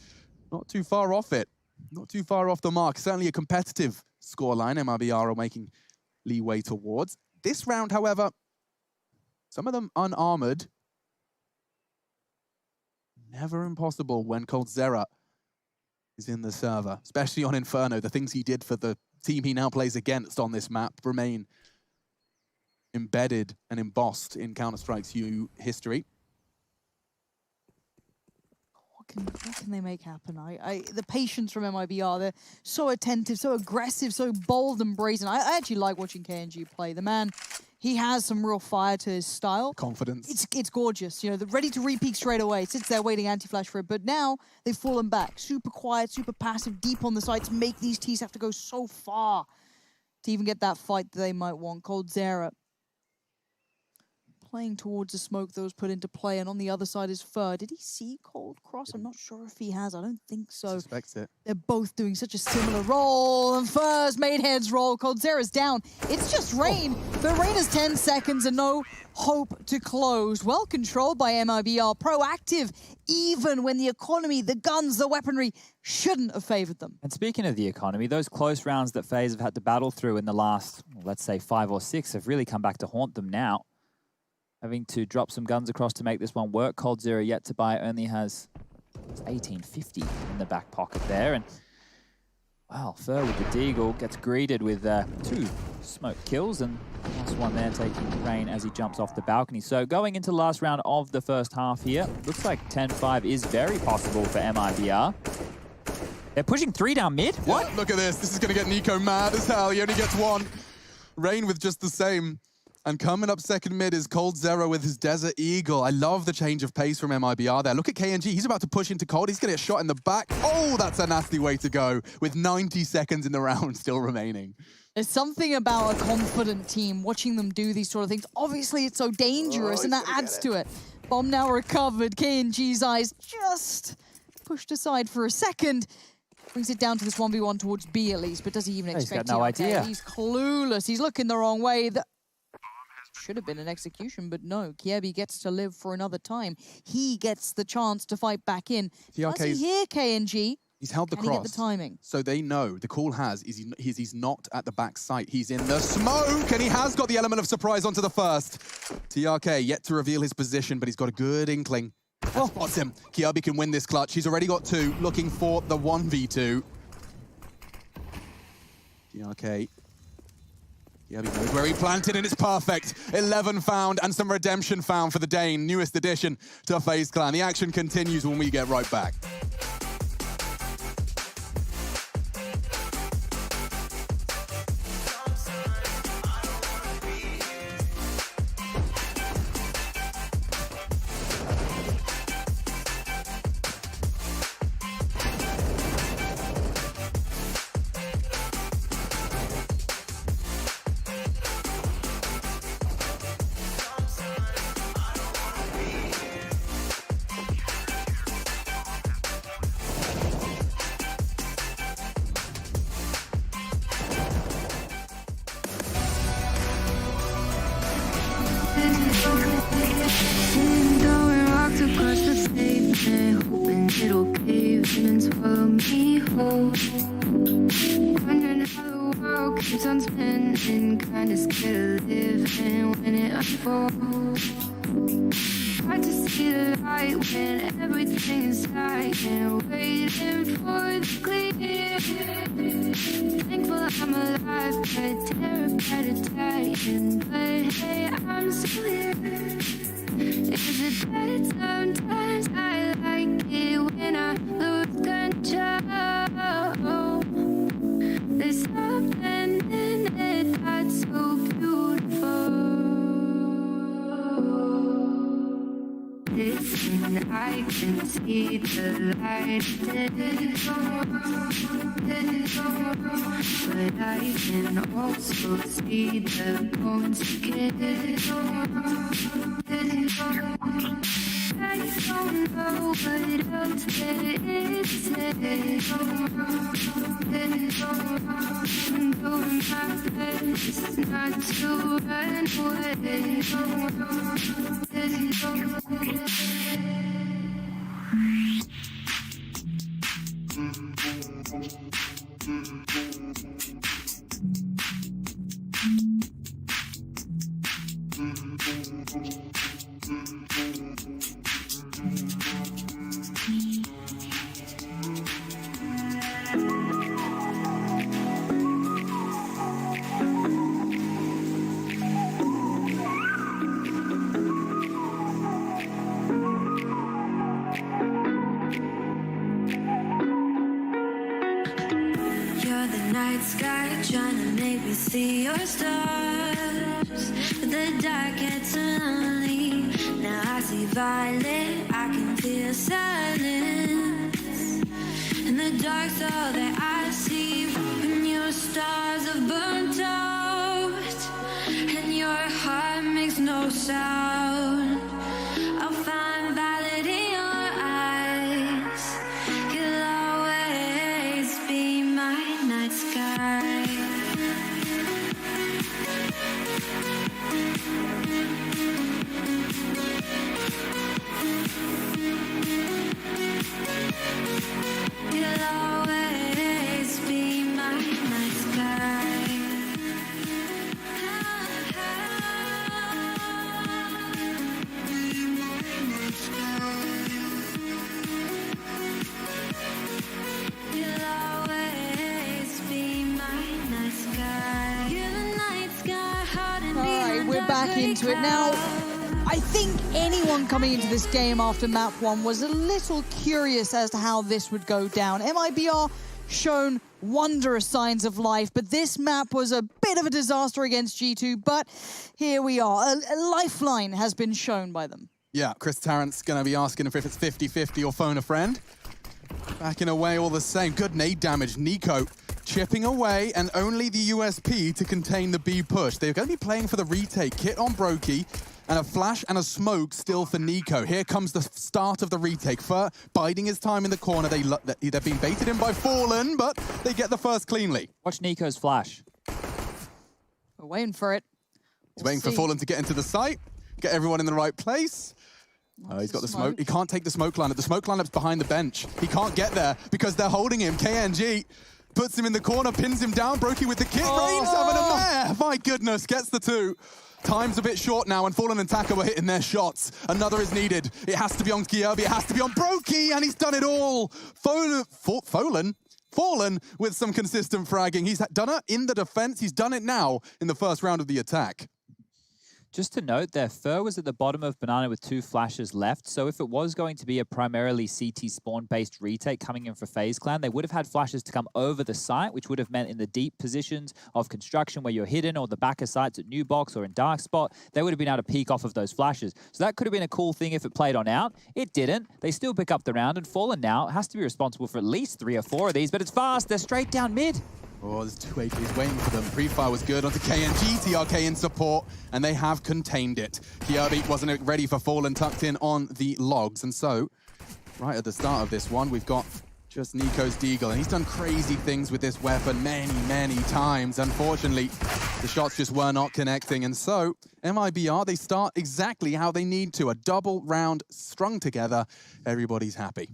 not too far off it. Not too far off the mark. Certainly a competitive scoreline MIBR are making leeway towards. This round, however, some of them unarmored. Never impossible when coldzera is in the server, especially on Inferno. The things he did for the team he now plays against on this map remain embedded and embossed in Counter-Strike's history. What can they make happen? The patience from MIBR, they're so attentive, so aggressive, so bold and brazen. I actually like watching KNG play. The man, he has some real fire to his style. Confidence. It's gorgeous. You know, they're ready to re-peek straight away. Sits there waiting anti-flash for it, but now they've fallen back. Super quiet, super passive, deep on the sides, make these T's have to go so far to even get that fight that they might want. coldzera playing towards the smoke that was put into play, and on the other side is Fur. Did he see Cold Cross? I'm not sure if he has. I don't think so. Suspects it. They're both doing such a similar role, and Fur's made heads roll. coldzera's down. It's just Rain, but Rain has 10 seconds and no hope to close. Well controlled by MIBR, proactive, even when the economy, the guns, the weaponry shouldn't have favored them. And speaking of the economy, those close rounds that FaZe have had to battle through in the last, let's say, 5 or 6 have really come back to haunt them now. Having to drop some guns across to make this one work. coldzera yet to buy only has 1850 in the back pocket there. And, well, Fur with the Deagle gets greeted with 2 smoke kills, and last one there taking Rain as he jumps off the balcony. So going into the last round of the first half here, looks like 10-5 is very possible for MIBR. They're pushing 3 down mid? What? Yeah, look at this. This is going to get Nico mad as hell. He only gets 1. Rain with just the same. And coming up second mid is coldzera with his Desert Eagle. I love the change of pace from MIBR there. Look at KNG. He's about to push into Cold. He's going to get shot in the back. Oh, that's a nasty way to go with 90 seconds in the round still remaining. There's something about a confident team, watching them do these sort of things. Obviously, it's so dangerous, and that adds to it. Bomb now recovered. KNG's eyes just pushed aside for a second. Brings it down to this 1v1 towards B at least, but does he even expect it? He's got no idea. He's clueless. He's looking the wrong way. Should have been an execution, but no. Kiebi gets to live for another time. He gets the chance to fight back in. Does he hear KNG? He's held the cross. Can he get the timing? So they know, the call has, he's not at the back site. He's in the smoke, and he has got the element of surprise onto the first. TRK yet to reveal his position, but he's got a good inkling. That spots him. Kiebi can win this clutch. He's already got 2, looking for the 1v2. TRK. Yeah, he knows where he planted, and it's perfect. 11 found and some redemption found for the Dane, newest addition to FaZe Clan. The action continues when we get right back. and kinda scared of living when it unfolds. Hard to see the light when everything is dying, waiting for the clear. Thankful I'm alive, but terrified of dying. But hey, I'm still here. Is it bad sometimes? I like it when I lose control. There's something in it that's so beautiful. Listen, I can see the light, but I can also see the bones again. I don't know what else there is to say. I'm doing my best not to run away. Trying to make me see your stars, but the dark gets lonely. Now I see violet, I can feel silence, and the dark's all that I see. When your stars are burnt out, and your heart makes no sound, I'll find violet in your eyes. You'll always be my night sky. You'll always be my night sky. You'll always be my night sky. You're the night sky, hot and All right, we're back into it now. I think anyone coming into this game after map 1 was a little curious as to how this would go down. MIBR shown wondrous signs of life, but this map was a bit of a disaster against G2, but here we are. A lifeline has been shown by them. Yeah, Chris Tarrant's going to be asking if it's 50-50 or phone a friend. Backing away all the same. Good nade damage. Nico chipping away, and only the USP to contain the B push. They're going to be playing for the retake. Kit on Brokey, and a flash and a smoke still for Nico. Here comes the start of the retake. Fur biding his time in the corner. They've been baited in by Fallen, but they get the first cleanly. Watch Nico's flash. We're waiting for it. He's waiting for Fallen to get into the site, get everyone in the right place. He's got the smoke. He can't take the smoke lineup. The smoke lineup's behind the bench. He can't get there because they're holding him. KNG puts him in the corner, pins him down. Brokey with the kit. Reigns having a mare. My goodness, gets the 2. Time's a bit short now, and Fallen and Taka were hitting their shots. Another is needed. It has to be on Kierby. It has to be on Brokey, and he's done it all. Fallen with some consistent fragging. He's done it in the defense. He's done it now in the first round of the attack. Just to note there, Fur was at the bottom of Banana with 2 flashes left, so if it was going to be a primarily CT spawn-based retake coming in for FaZe Clan, they would have had flashes to come over the site, which would have meant in the deep positions of construction where you're hidden, or the back of sites at New Box or in Dark Spot, they would have been able to peek off of those flashes. So that could have been a cool thing if it played on out. It didn't. They still pick up the round, and Fallen now has to be responsible for at least 3 or 4 of these, but it's fast. They're straight down mid. Oh, there's 2 APs waiting for them. Pre-fire was good onto KNG, TRK in support, and they have contained it. Kierby wasn't ready for Fallen, tucked in on the logs. And so, right at the start of this one, we've got just Nico's Deagle, and he's done crazy things with this weapon many, many times. Unfortunately, the shots just were not connecting. And so, MIBR, they start exactly how they need to. A double round strung together. Everybody's happy.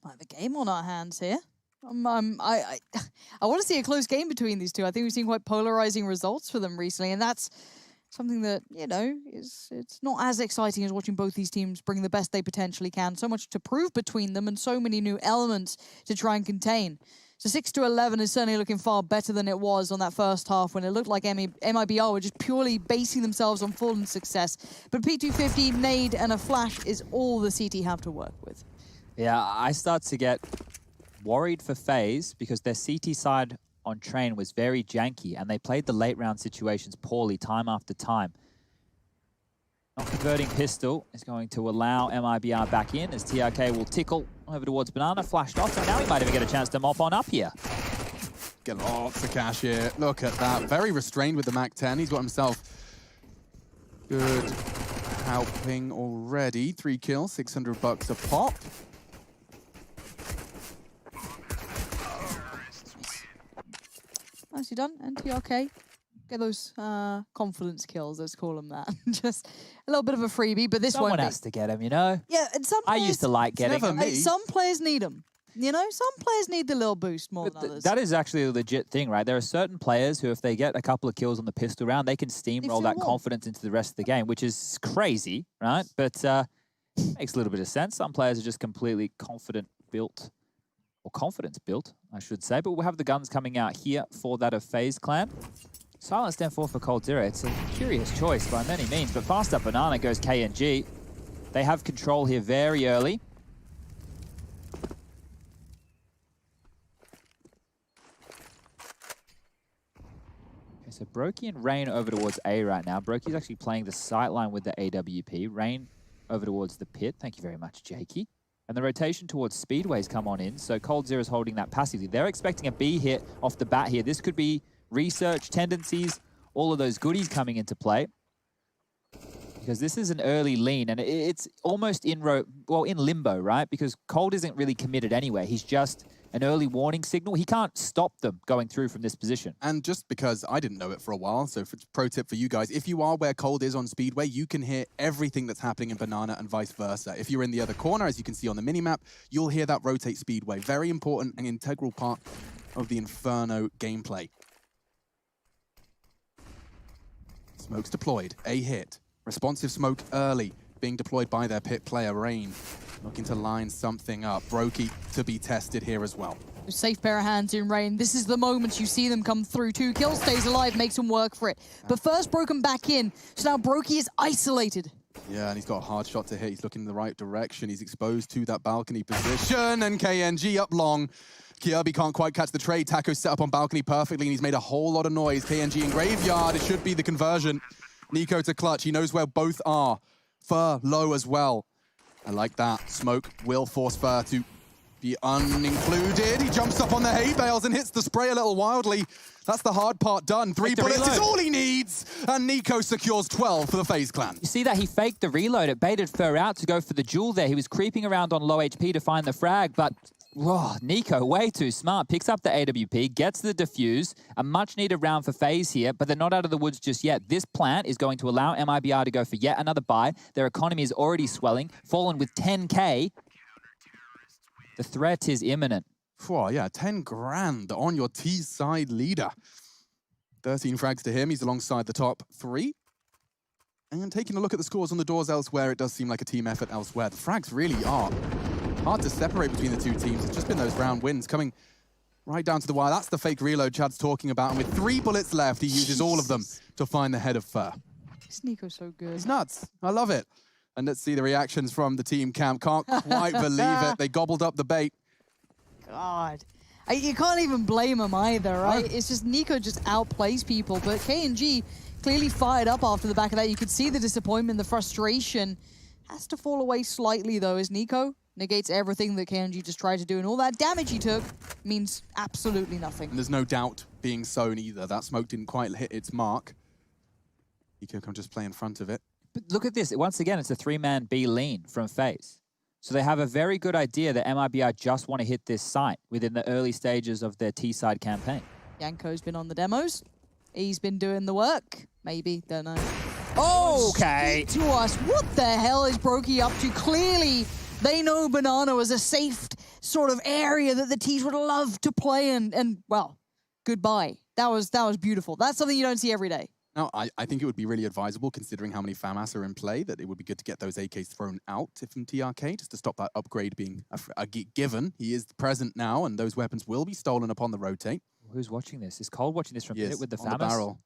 I have a game on our hands here. I want to see a close game between these two. I think we've seen quite polarizing results for them recently, and that's something that, you know, it's not as exciting as watching both these teams bring the best they potentially can. So much to prove between them and so many new elements to try and contain. So 6-11 is certainly looking far better than it was on that first half when it looked like MIBR were just purely basing themselves on Fallen success. But P250, nade, and a flash is all the CT have to work with. Yeah, I start to get worried for Faze because their CT side on train was very janky and they played the late round situations poorly time after time. Not converting pistol is going to allow MIBR back in as TRK will tickle over towards Banana, flashed off, so now he might even get a chance to mop on up here. Get lots of cash here. Look at that. Very restrained with the MAC-10. He's got himself good helping already. 3 kills, $600 a pop. Nicely done, and TRK. Get those confidence kills, let's call them that. Just a little bit of a freebie, but this Someone won't be. has to get him, you know? Yeah, and some players, I used to like getting never him. me. some players need them. You know, some players need the little boost more than others. That is actually a legit thing, right? There are certain players who, if they get a couple of kills on the pistol round, they can steamroll that confidence into the rest of the game, which is crazy, right? But makes a little bit of sense. Some players are just completely confidence built, I should say. But we'll have the guns coming out here for that of FaZe Clan. Silence 10-4 for Cold Zero. It's a curious choice by many means, but fast up Banana goes KNG. They have control here very early. Okay, so Brokey and Rain over towards A right now. Brokey's actually playing the sight line with the AWP. Rain over towards the pit. Thank you very much, Jakey. And the rotation towards Speedway's come on in, so Cold Zero's holding that passively. They're expecting a B hit off the bat here. This could be research, tendencies, all of those goodies coming into play. Because this is an early lean, and it's almost in limbo, right? Because Cold isn't really committed anywhere. He's just an early warning signal. He can't stop them going through from this position. And just because I didn't know it for a while, so pro tip for you guys, if you are where Cold is on Speedway, you can hear everything that's happening in Banana and vice versa. If you're in the other corner, as you can see on the minimap, you'll hear that rotate Speedway. Very important and integral part of the Inferno gameplay. Smoke's deployed, A hit. Responsive smoke early, being deployed by their pit player, Rain. Looking to line something up. Brokey to be tested here as well. Safe pair of hands in Rain. This is the moment you see them come through. 2 kills, stays alive, makes them work for it. But first broken back in, so now Brokey is isolated. Yeah, and he's got a hard shot to hit. He's looking in the right direction. He's exposed to that balcony position, and KNG up long. Kirby can't quite catch the trade. Taco set up on balcony perfectly, and he's made a whole lot of noise. KNG in graveyard. It should be the conversion. Nico to clutch. He knows where both are. Fur low as well. I like that. Smoke will force Fur to be unincluded. He jumps up on the hay bales and hits the spray a little wildly. That's the hard part done. 3 bullets is all he needs. And Nico secures 12 for the FaZe Clan. You see that? He faked the reload. It baited Fur out to go for the jewel there. He was creeping around on low HP to find the frag, but whoa, Nico, way too smart. Picks up the AWP, gets the defuse. A much-needed round for FaZe here, but they're not out of the woods just yet. This plant is going to allow MIBR to go for yet another buy. Their economy is already swelling. Fallen with 10K. The threat is imminent. Whoa, yeah, 10 grand on your T-side leader. 13 frags to him. He's alongside the top 3. And taking a look at the scores on the doors elsewhere, it does seem like a team effort elsewhere. The frags really are hard to separate between the two teams. It's just been those round wins coming right down to the wire. That's the fake reload Chad's talking about. And with 3 bullets left, he uses all of them to find the head of Fur. This Nico's so good. It's nuts. I love it. And let's see the reactions from the team camp. Can't quite believe it. They gobbled up the bait. God. You can't even blame him either, right? It's just Nico just outplays people. But KNG clearly fired up after the back of that. You could see the disappointment, the frustration. Has to fall away slightly, though, as Nico negates everything that KNG just tried to do. And all that damage he took means absolutely nothing. And there's no doubt being sown either. That smoke didn't quite hit its mark. Nico can just play in front of it. But look at this. Once again, it's a 3-man B lean from FaZe. So they have a very good idea that MIBR just want to hit this site within the early stages of their T-side campaign. Yanko's been on the demos. He's been doing the work. Maybe, don't know. Okay. To us, what the hell is Brokey up to? Clearly, they know Banana was a safe sort of area that the T's would love to play in. And well, goodbye. That was beautiful. That's something you don't see every day. Now, I think it would be really advisable, considering how many FAMAS are in play, that it would be good to get those AKs thrown out from TRK, just to stop that upgrade being a given. He is present now, and those weapons will be stolen upon the rotate. Who's watching this? Is Cole watching this from it with the on FAMAS? the barrel.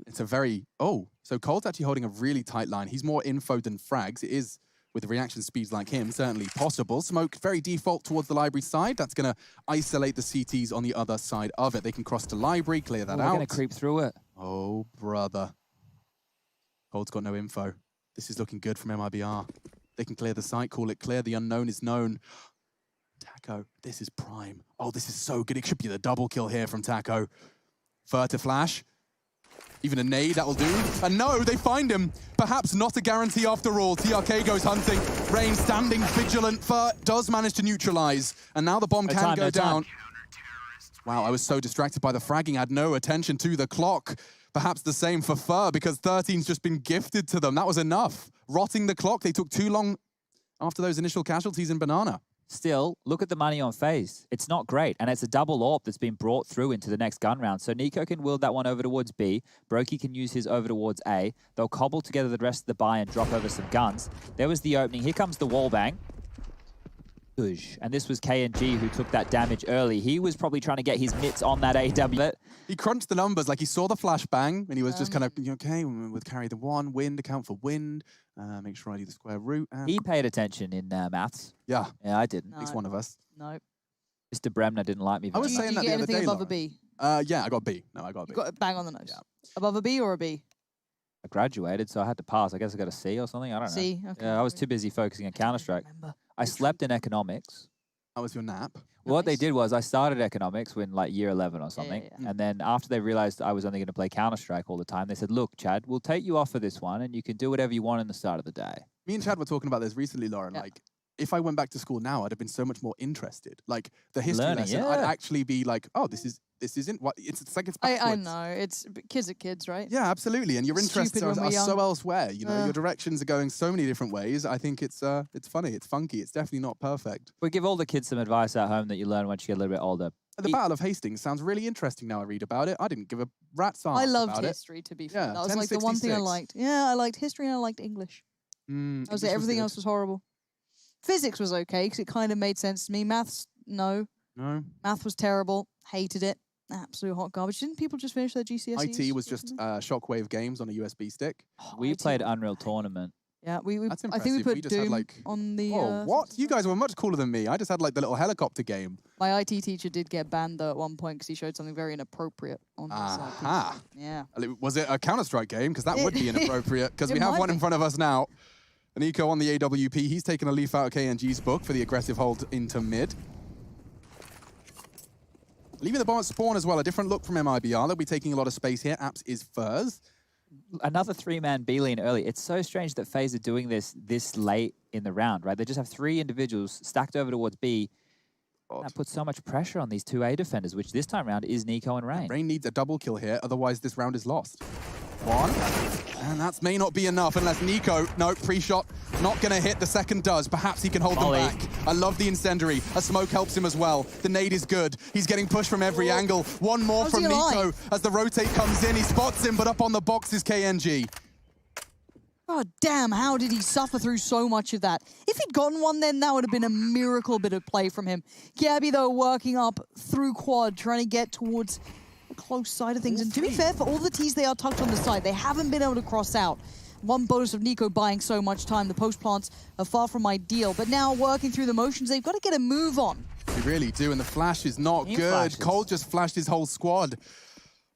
It's a very... Oh, so Cole's actually holding a really tight line. He's more info than frags. It is, with reaction speeds like him, certainly possible. Smoke very default towards the library side. That's going to isolate the CTs on the other side of it. They can cross to library, clear that out. They're going to creep through it. Oh, brother. Cole's got no info. This is looking good from MIBR. They can clear the site, call it clear. The unknown is known. Taco, this is prime. Oh, this is so good. It should be the double kill here from Taco. Fur to flash. Even a nade, that'll do. And no, they find him. Perhaps not a guarantee after all. TRK goes hunting. Rain standing vigilant. Fur does manage to neutralize. And now the bomb can go down. Wow, I was so distracted by the fragging. I had no attention to the clock. Perhaps the same for Fur, because 13's just been gifted to them. That was enough. Rotting the clock. They took too long after those initial casualties in Banana. Still, look at the money on Faze. It's not great, and it's a double AWP that's been brought through into the next gun round. So Nico can wield that one over towards B. Brokey can use his over towards A. They'll cobble together the rest of the buy and drop over some guns. There was the opening. Here comes the wall bang. And this was KNG who took that damage early. He was probably trying to get his mitts on that AW. He crunched the numbers, like he saw the flashbang, and he was just kind of, okay, we'll carry the one, wind, account for wind, make sure I do the square root. And... He paid attention in maths. Yeah. Yeah, I didn't. No. At least one of us. No. Mr. Bremner didn't like me very I was much. saying Did that you the get other anything day, above a Lauren. B? Yeah, I got B. No, I got a B. You got a bang on the nose. Yeah. Above a B or a B? I graduated, so I had to pass. I guess I got a C or something. I don't know. C, okay. Yeah, I was too busy focusing on Counter-Strike. I slept in economics. That was your nap. Well, what they Nice. did was I started economics when like year 11 or something. yeah. And then after they realized I was only going to play Counter-Strike all the time, they said, look, Chad, we'll take you off for this one and you can do whatever you want in the start of the day. Me and Chad were talking about this recently, Lauren. Yeah. Like, if I went back to school now, I'd have been so much more interested. Like, the history Learning, lesson, yeah. I'd actually be like, oh, this isn't what, it's like it's backwards. I know. It's kids are kids, right? Yeah, absolutely. And your interests Stupid are when we're so young. elsewhere. You know, your directions are going so many different ways. I think it's funny, it's funky, it's definitely not perfect. We give all the kids some advice at home that you learn once you get a little bit older. The Battle of Hastings sounds really interesting now I read about it. I didn't give a rat's ass I loved about history, to be fair. Yeah, That was like the one thing I 1066. liked. Yeah, I liked history and I liked English. it. I was English like, everything good. else was horrible. Physics was okay because it kind of made sense to me. Maths, no. No. Math was terrible. Hated it. Absolute hot garbage. Didn't people just finish their GCSEs? IT was just Shockwave games on a USB stick. We IT played was Unreal great. Tournament. Yeah, we That's I think we impressive. put We just had, Doom like- on the... Oh, what? You guys were much cooler than me. I just had like the little helicopter game. My IT teacher did get banned though at one point because he showed something very inappropriate on his Aha. PC. Yeah. Was it a Counter-Strike game? Because that would be inappropriate. Because we It have might one in be. front of us now. And Eco on the AWP. He's taken a leaf out of KNG's book for the aggressive hold into mid. Leaving the bomb at spawn as well. A different look from MIBR. They'll be taking a lot of space here. Apps is Furs. Another three-man B-lane early. It's so strange that FaZe are doing this late in the round, right? They just have three individuals stacked over towards B. That puts so much pressure on these two A defenders, which this time round is Nico and Rain. Rain needs a double kill here. Otherwise, this round is lost. One. And that may not be enough unless Nico, no, pre-shot, not going to hit. The second does. Perhaps he can hold Molly. them back. I love the incendiary. A smoke helps him as well. The nade is good. He's getting pushed from every angle. One more How's from he Nico alive? as the rotate comes in. He spots him, but up on the box is KNG. God damn, how did he suffer through so much of that? If he'd gotten one then, that would have been a miracle bit of play from him. Gabby, though, working up through quad, trying to get towards the close side of things. And to be fair, for all the T's they are tucked on the side, they haven't been able to cross out. One bonus of Nico buying so much time. The post plants are far from ideal. But now working through the motions, they've got to get a move on. They really do, and the flash is not He good. flashes. Cole just flashed his whole squad.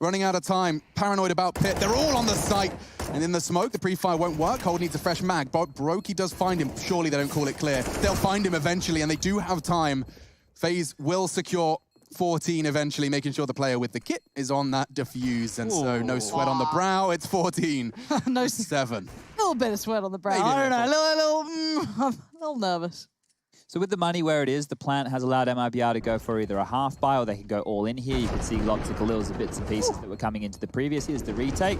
Running out of time, paranoid about Pit. They're all on the site. And in the smoke, the pre-fire won't work. Cole needs a fresh mag, but Brokey does find him. Surely they don't call it clear. They'll find him eventually, and they do have time. FaZe will secure 14 eventually, making sure the player with the kit is on that defuse. And so no sweat on the brow. It's 14. No, 7. a little bit of sweat on the brow. Maybe a I don't know, little. I'm a little nervous. So with the money where it is, the plant has allowed MIBR to go for either a half buy or they can go all in here. You can see lots of Galils of bits and pieces that were coming into the previous. Here's the retake.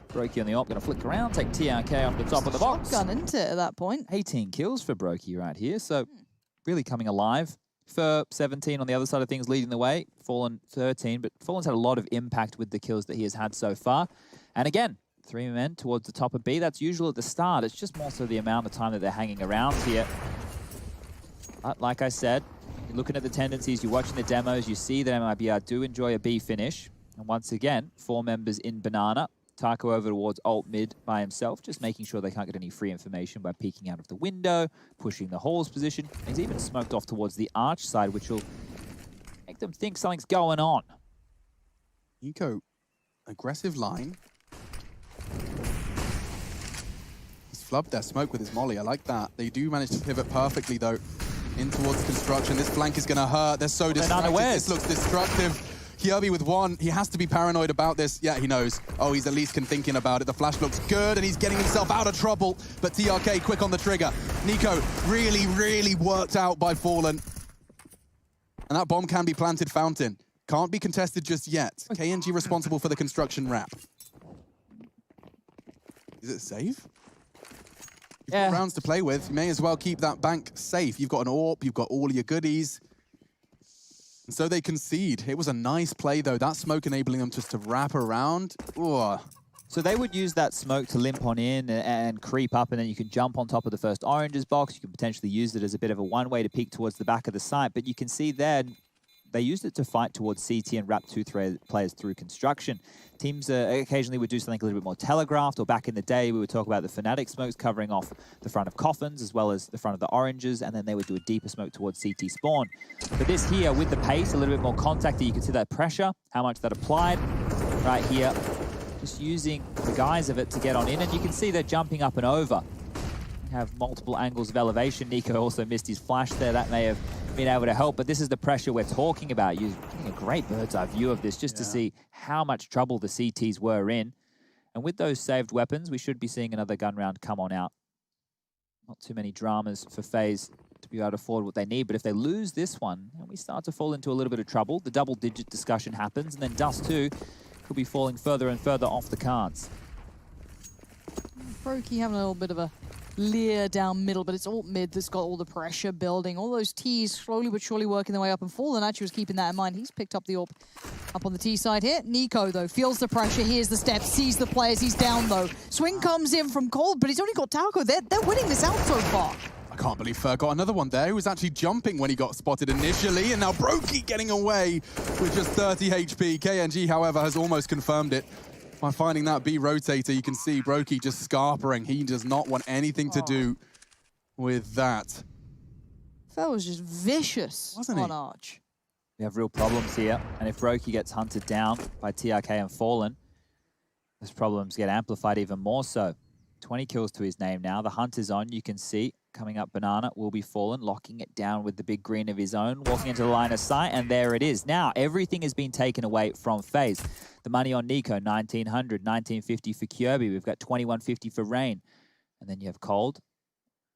Brokey on the op, going to flick around, take TRK off the top of the box. Shotgun into it at that point. 18 kills for Brokey right here, so really coming alive. for 17 on the other side of things, leading the way. Fallen 13, but Fallen's had a lot of impact with the kills that he has had so far. And again, 3 men towards the top of B. That's usual at the start. It's just more so the amount of time that they're hanging around here. But like I said, you're looking at the tendencies, you're watching the demos, you see that MIBR do enjoy a B finish. And once again, 4 members in Banana. Taco over towards alt mid by himself, just making sure they can't get any free information by peeking out of the window, pushing the Hall's position. He's even smoked off towards the arch side, which will make them think something's going on. Nico, aggressive line. He's flubbed their smoke with his molly. I like that. They do manage to pivot perfectly, though, in towards construction. This flank is going to hurt. They're so distracted. This looks destructive. Kirby with 1, he has to be paranoid about this. Yeah, he knows. Oh, he's at least thinking about it. The flash looks good, and he's getting himself out of trouble. But TRK quick on the trigger. Nico really, really worked out by Fallen. And that bomb can be planted fountain. Can't be contested just yet. KNG responsible for the construction wrap. Is it safe? You've got rounds to play with. You may as well keep that bank safe. You've got an AWP, you've got all of your goodies. And so they concede. It was a nice play, though. That smoke enabling them just to wrap around. Ooh. So they would use that smoke to limp on in and creep up, and then you can jump on top of the first oranges box. You can potentially use it as a bit of a one-way to peek towards the back of the site. But you can see there, they used it to fight towards CT and wrap 2 players through construction. Teams occasionally would do something a little bit more telegraphed, or back in the day, we would talk about the Fnatic smokes covering off the front of coffins as well as the front of the oranges, and then they would do a deeper smoke towards CT spawn. But this here, with the pace, a little bit more contact, you can see that pressure, how much that applied right here. Just using the guise of it to get on in, and you can see they're jumping up and over. You have multiple angles of elevation. Nico also missed his flash there. That may have been able to help, but this is the pressure we're talking about. You're getting a great bird's eye view of this just to see how much trouble the CTs were in. And with those saved weapons, we should be seeing another gun round come on out. Not too many dramas for Faze to be able to afford what they need, but if they lose this one, and we start to fall into a little bit of trouble, the double-digit discussion happens, and then Dust 2 could be falling further and further off the cards. Brokey having a little bit of a leer down middle, but it's alt mid that's got all the pressure building. All those T's slowly but surely working their way up, and Fallen actually was keeping that in mind. He's picked up the AWP up on the T side here. Nico, though, feels the pressure, hears the steps, sees the players. He's down, though. Swing comes in from Cold, but he's only got Taco. They're winning this out so far. I can't believe Fer got another one there. He was actually jumping when he got spotted initially, and now Brokey getting away with just 30 HP. KNG, however, has almost confirmed it by finding that B rotator. You can see Brokey just scarpering. He does not want anything to do with that. That was just vicious, wasn't on Arch. We have real problems here, and if Brokey gets hunted down by TRK and Fallen, those problems get amplified even more so. 20 kills to his name now. The hunt is on. You can see coming up Banana will be Fallen, locking it down with the big green of his own, walking into the line of sight, and there it is. Now, everything has been taken away from Faze. The money on Nico, 1,900, 1,950 for Kirby. We've got 2,150 for Rain. And then you have Cold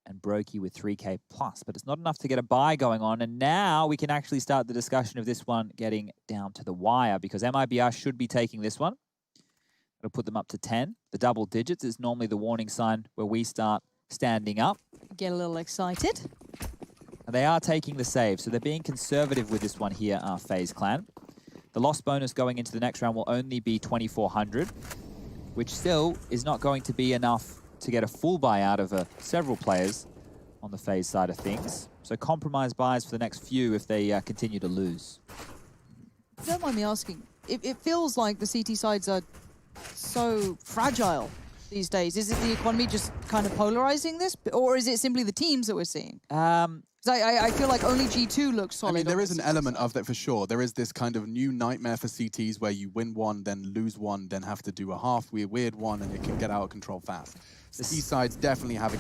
and Brokey with 3K plus, but it's not enough to get a buy going on. And now we can actually start the discussion of this one getting down to the wire, because MIBR should be taking this one. It'll put them up to 10. The double digits is normally the warning sign where we start standing up. Get a little excited. And they are taking the save, so they're being conservative with this one here, our Faze clan. The loss bonus going into the next round will only be 2,400, which still is not going to be enough to get a full buy out of several players on the Faze side of things. So compromise buys for the next few if they continue to lose. Don't mind me asking, it feels like the CT sides are so fragile these days. Is it the economy just kind of polarizing this, or is it simply the teams that we're seeing? I feel like only G2 looks solid. I mean, there is an element of that for sure. There is this kind of new nightmare for CTs where you win one, then lose one, then have to do a half weird one, and it can get out of control fast. The C side's definitely having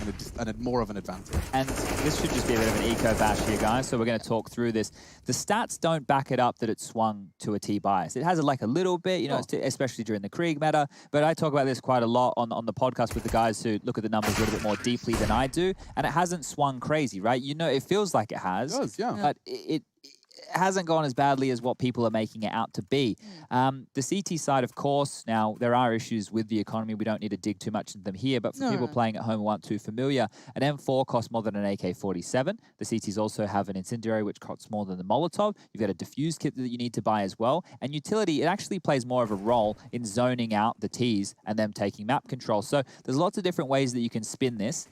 more of an advantage. And this should just be a bit of an eco bash here, guys, so we're going to talk through this. The stats don't back it up that it swung to a T bias. It has a little bit, you know, especially during the Krieg meta, but I talk about this quite a lot on the podcast with the guys who look at the numbers a little bit more deeply than I do, and it hasn't swung crazy, right? You know, it feels like it has. It does, yeah. But hasn't gone as badly as what people are making it out to be. The CT side, of course, now there are issues with the economy. We don't need to dig too much into them here, but for people playing at home who aren't too familiar, an M4 costs more than an AK-47. The CTs also have an incendiary, which costs more than the Molotov. You've got a diffuse kit that you need to buy as well. And utility, it actually plays more of a role in zoning out the Ts and them taking map control. So there's lots of different ways that you can spin this.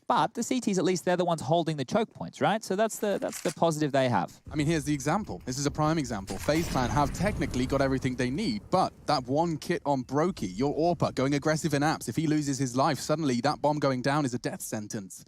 But the CTs, at least, they're the ones holding the choke points, right? So that's the positive they have. I mean, here's the example. This is a prime example. FaZe Clan have technically got everything they need, but that one kit on Brokey, your AWPer, going aggressive in apps, if he loses his life, suddenly that bomb going down is a death sentence.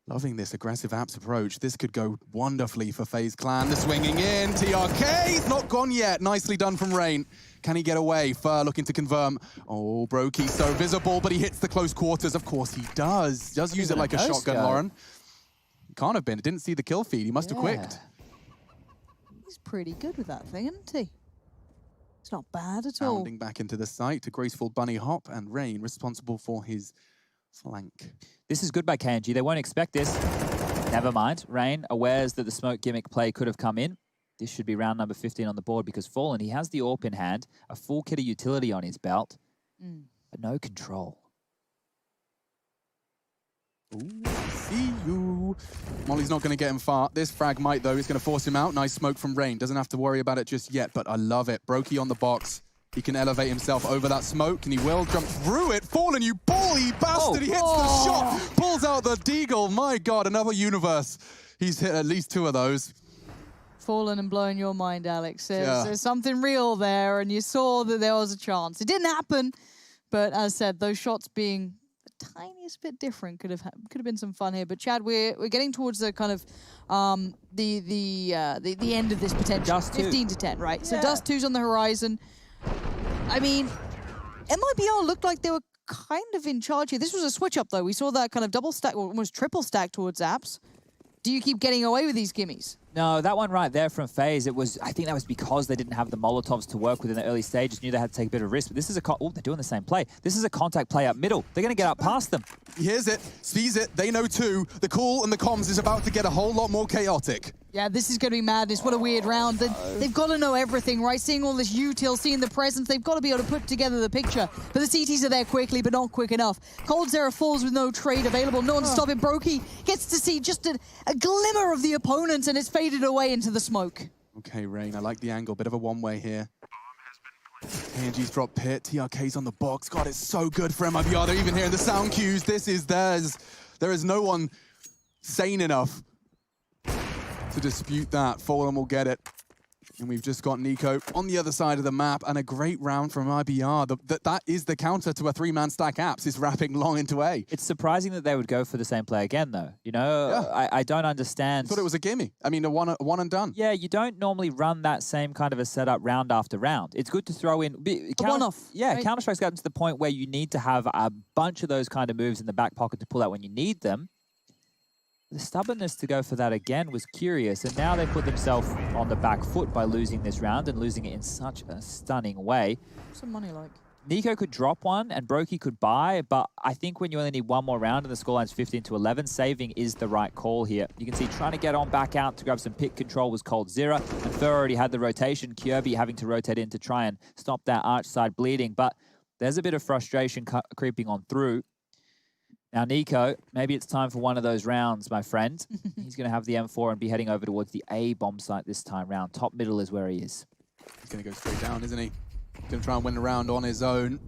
Loving this aggressive apps approach. This could go wonderfully for FaZe Clan. The swinging in, TRK, he's not gone yet. Nicely done from Rain. Can he get away? Fur looking to confirm. Oh, Brokey so visible, but he hits the close quarters. Of course he does. Does use it like a shotgun, Lauren. Can't have been. Didn't see the kill feed. He must have quicked. He's pretty good with that thing, isn't he? It's not bad at all. Bounding back into the site, a graceful bunny hop, and Rain responsible for his flank. This is good by KNG. They won't expect this. Never mind. Rain awares that the smoke gimmick play could have come in. This should be round number 15 on the board because Fallen, he has the AWP in hand, a full kit of utility on his belt, but no control. Ooh, see you. Molly's not going to get him far. This frag might, though. He's going to force him out. Nice smoke from Rain. Doesn't have to worry about it just yet, but I love it. Brokey on the box. He can elevate himself over that smoke, and he will jump through it. Fallen, you bully bastard! He hits the shot, pulls out the deagle. My God, another universe. He's hit at least 2 of those. Fallen and blowing your mind, Alex. There's something real there, and you saw that there was a chance. It didn't happen, but as I said, those shots being the tiniest bit different could have been some fun here. But Chad, we're getting towards the kind of the end of this potential. Dust 15 to 10, right? So Dust 2's on the horizon. I mean, MIBR looked like they were kind of in charge here. This was a switch up, though. We saw that kind of double stack, or almost triple stack towards apps. Do you keep getting away with these gimmies? No, that one right there from FaZe, I think that was because they didn't have the Molotovs to work with in the early stages, knew they had to take a bit of risk. But this is they're doing the same play. This is a contact play up middle. They're going to get up past them. He hears it, sees it, they know too. The call and the comms is about to get a whole lot more chaotic. Yeah, this is going to be madness. What a weird round. They've got to know everything, right? Seeing all this util, seeing the presence, they've got to be able to put together the picture. But the CTs are there quickly, but not quick enough. Cold Zera falls with no trade available. No one to stop him. Brokey gets to see just a glimmer of the opponent, and it's faded away into the smoke. Okay, Rain, I like the angle. Bit of a one-way here. KNG's dropped pit. TRK's on the box. God, it's so good for MIBR. They're even hearing the sound cues. This is theirs. There is no one sane enough to dispute that. Fallen will get it. And we've just got Nico on the other side of the map, and a great round from IBR. That is the counter to a 3-man stack apps, is wrapping long into A. It's surprising that they would go for the same play again, though. You know, I don't understand. I thought it was a gimme. I mean, a one and done. Yeah, you don't normally run that same kind of a setup round after round. It's good to throw in a one-off. Yeah, right? Counter-Strike's gotten to the point where you need to have a bunch of those kind of moves in the back pocket to pull out when you need them. The stubbornness to go for that again was curious, and now they put themselves on the back foot by losing this round and losing it in such a stunning way. What's the money like? Nico could drop one and Brokey could buy, but I think when you only need one more round and the scoreline's 15 to 11, saving is the right call here. You can see trying to get on back out to grab some pick control was Cold Zera, and Fur already had the rotation. Kirby having to rotate in to try and stop that arch side bleeding, but there's a bit of frustration creeping on through. Now, Nico, maybe it's time for one of those rounds, my friend. He's going to have the M4 and be heading over towards the A bomb site this time round. Top middle is where he is. He's going to go straight down, isn't he? Going to try and win the round on his own.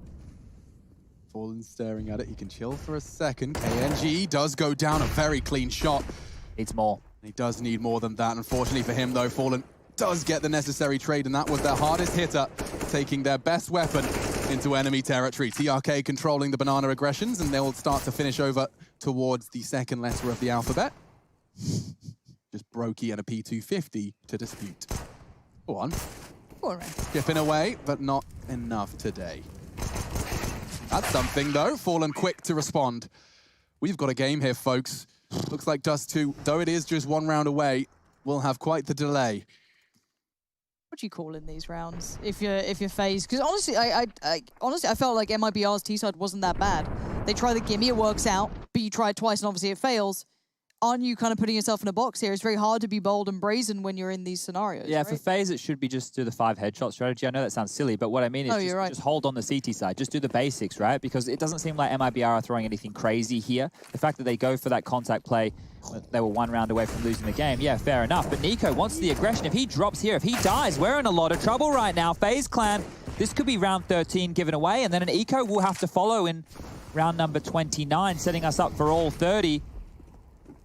Fallen staring at it. He can chill for a second. KNG does go down, a very clean shot. Needs more. He does need more than that. Unfortunately for him, though, Fallen does get the necessary trade, and that was their hardest hitter, taking their best weapon into enemy territory. TRK controlling the banana aggressions, and they'll start to finish over towards the second letter of the alphabet. Just Brokey and a P250 to dispute. Go on. All right. Chipping away, but not enough today. That's something, though. Fallen quick to respond. We've got a game here, folks. Looks like Dust 2, though it is just one round away, will have quite the delay. What do you call in these rounds if you're FaZe? Because honestly, I felt like MIBR's T side wasn't that bad. They try the gimme, it works out, but you try it twice and obviously it fails. aren't you kind of putting yourself in a box here? It's very hard to be bold and brazen when you're in these scenarios. Yeah, right? for Faze, it should be just do the 5 headshot strategy. I know that sounds silly, but what I mean is just hold on the CT side. Just do the basics, right? Because it doesn't seem like MIBR are throwing anything crazy here. The fact that they go for that contact play, they were 1 round away from losing the game. Yeah, fair enough. But Nico wants the aggression. If he drops here, if he dies, we're in a lot of trouble right now. Faze Clan, this could be round 13 given away, and then an eco will have to follow in round number 29, setting us up for all 30.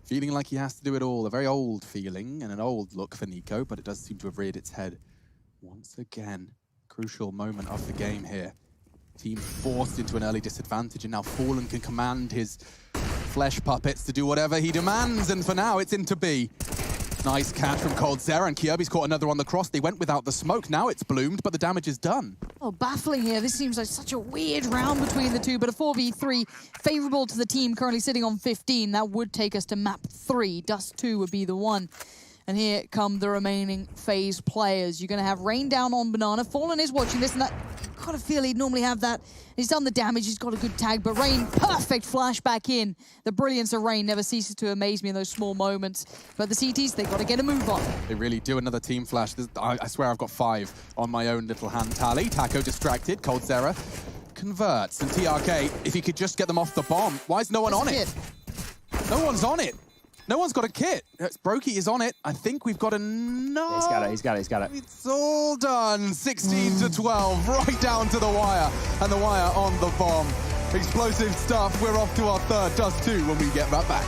Feeling like he has to do it all. A very old feeling and an old look for Nico, but it does seem to have reared its head once again. Crucial moment of the game here. Team forced into an early disadvantage, and now Fallen can command his flesh puppets to do whatever he demands, and for now it's into B. Nice catch from coldzera, and Kyobi's caught another on the cross. They went without the smoke. Now it's bloomed, but the damage is done. Oh, baffling here. This seems like such a weird round between the two, but a 4v3 favorable to the team currently sitting on 15. That would take us to map 3. Dust 2 would be the one. And here come the remaining Faze players. You're going to have Rain down on Banana. Fallen is watching this, and that, I've got a feel he'd normally have that. He's done the damage, he's got a good tag, but Rain, perfect flash back in. The brilliance of Rain never ceases to amaze me in those small moments. But the CTs, they've got to get a move on. They really do. Another team flash. I swear I've got 5 on my own little hand tally. Taco distracted, coldzera converts, and TRK, if he could just get them off the bomb. Why is no one on it? No one's on it. No one's got a kit. Brokey is on it. I think we've got enough. Yeah, he's got it. It's all done. 16 to 12, right down to the wire. And the wire on the bomb. Explosive stuff. We're off to our third Dust 2 when we get right back.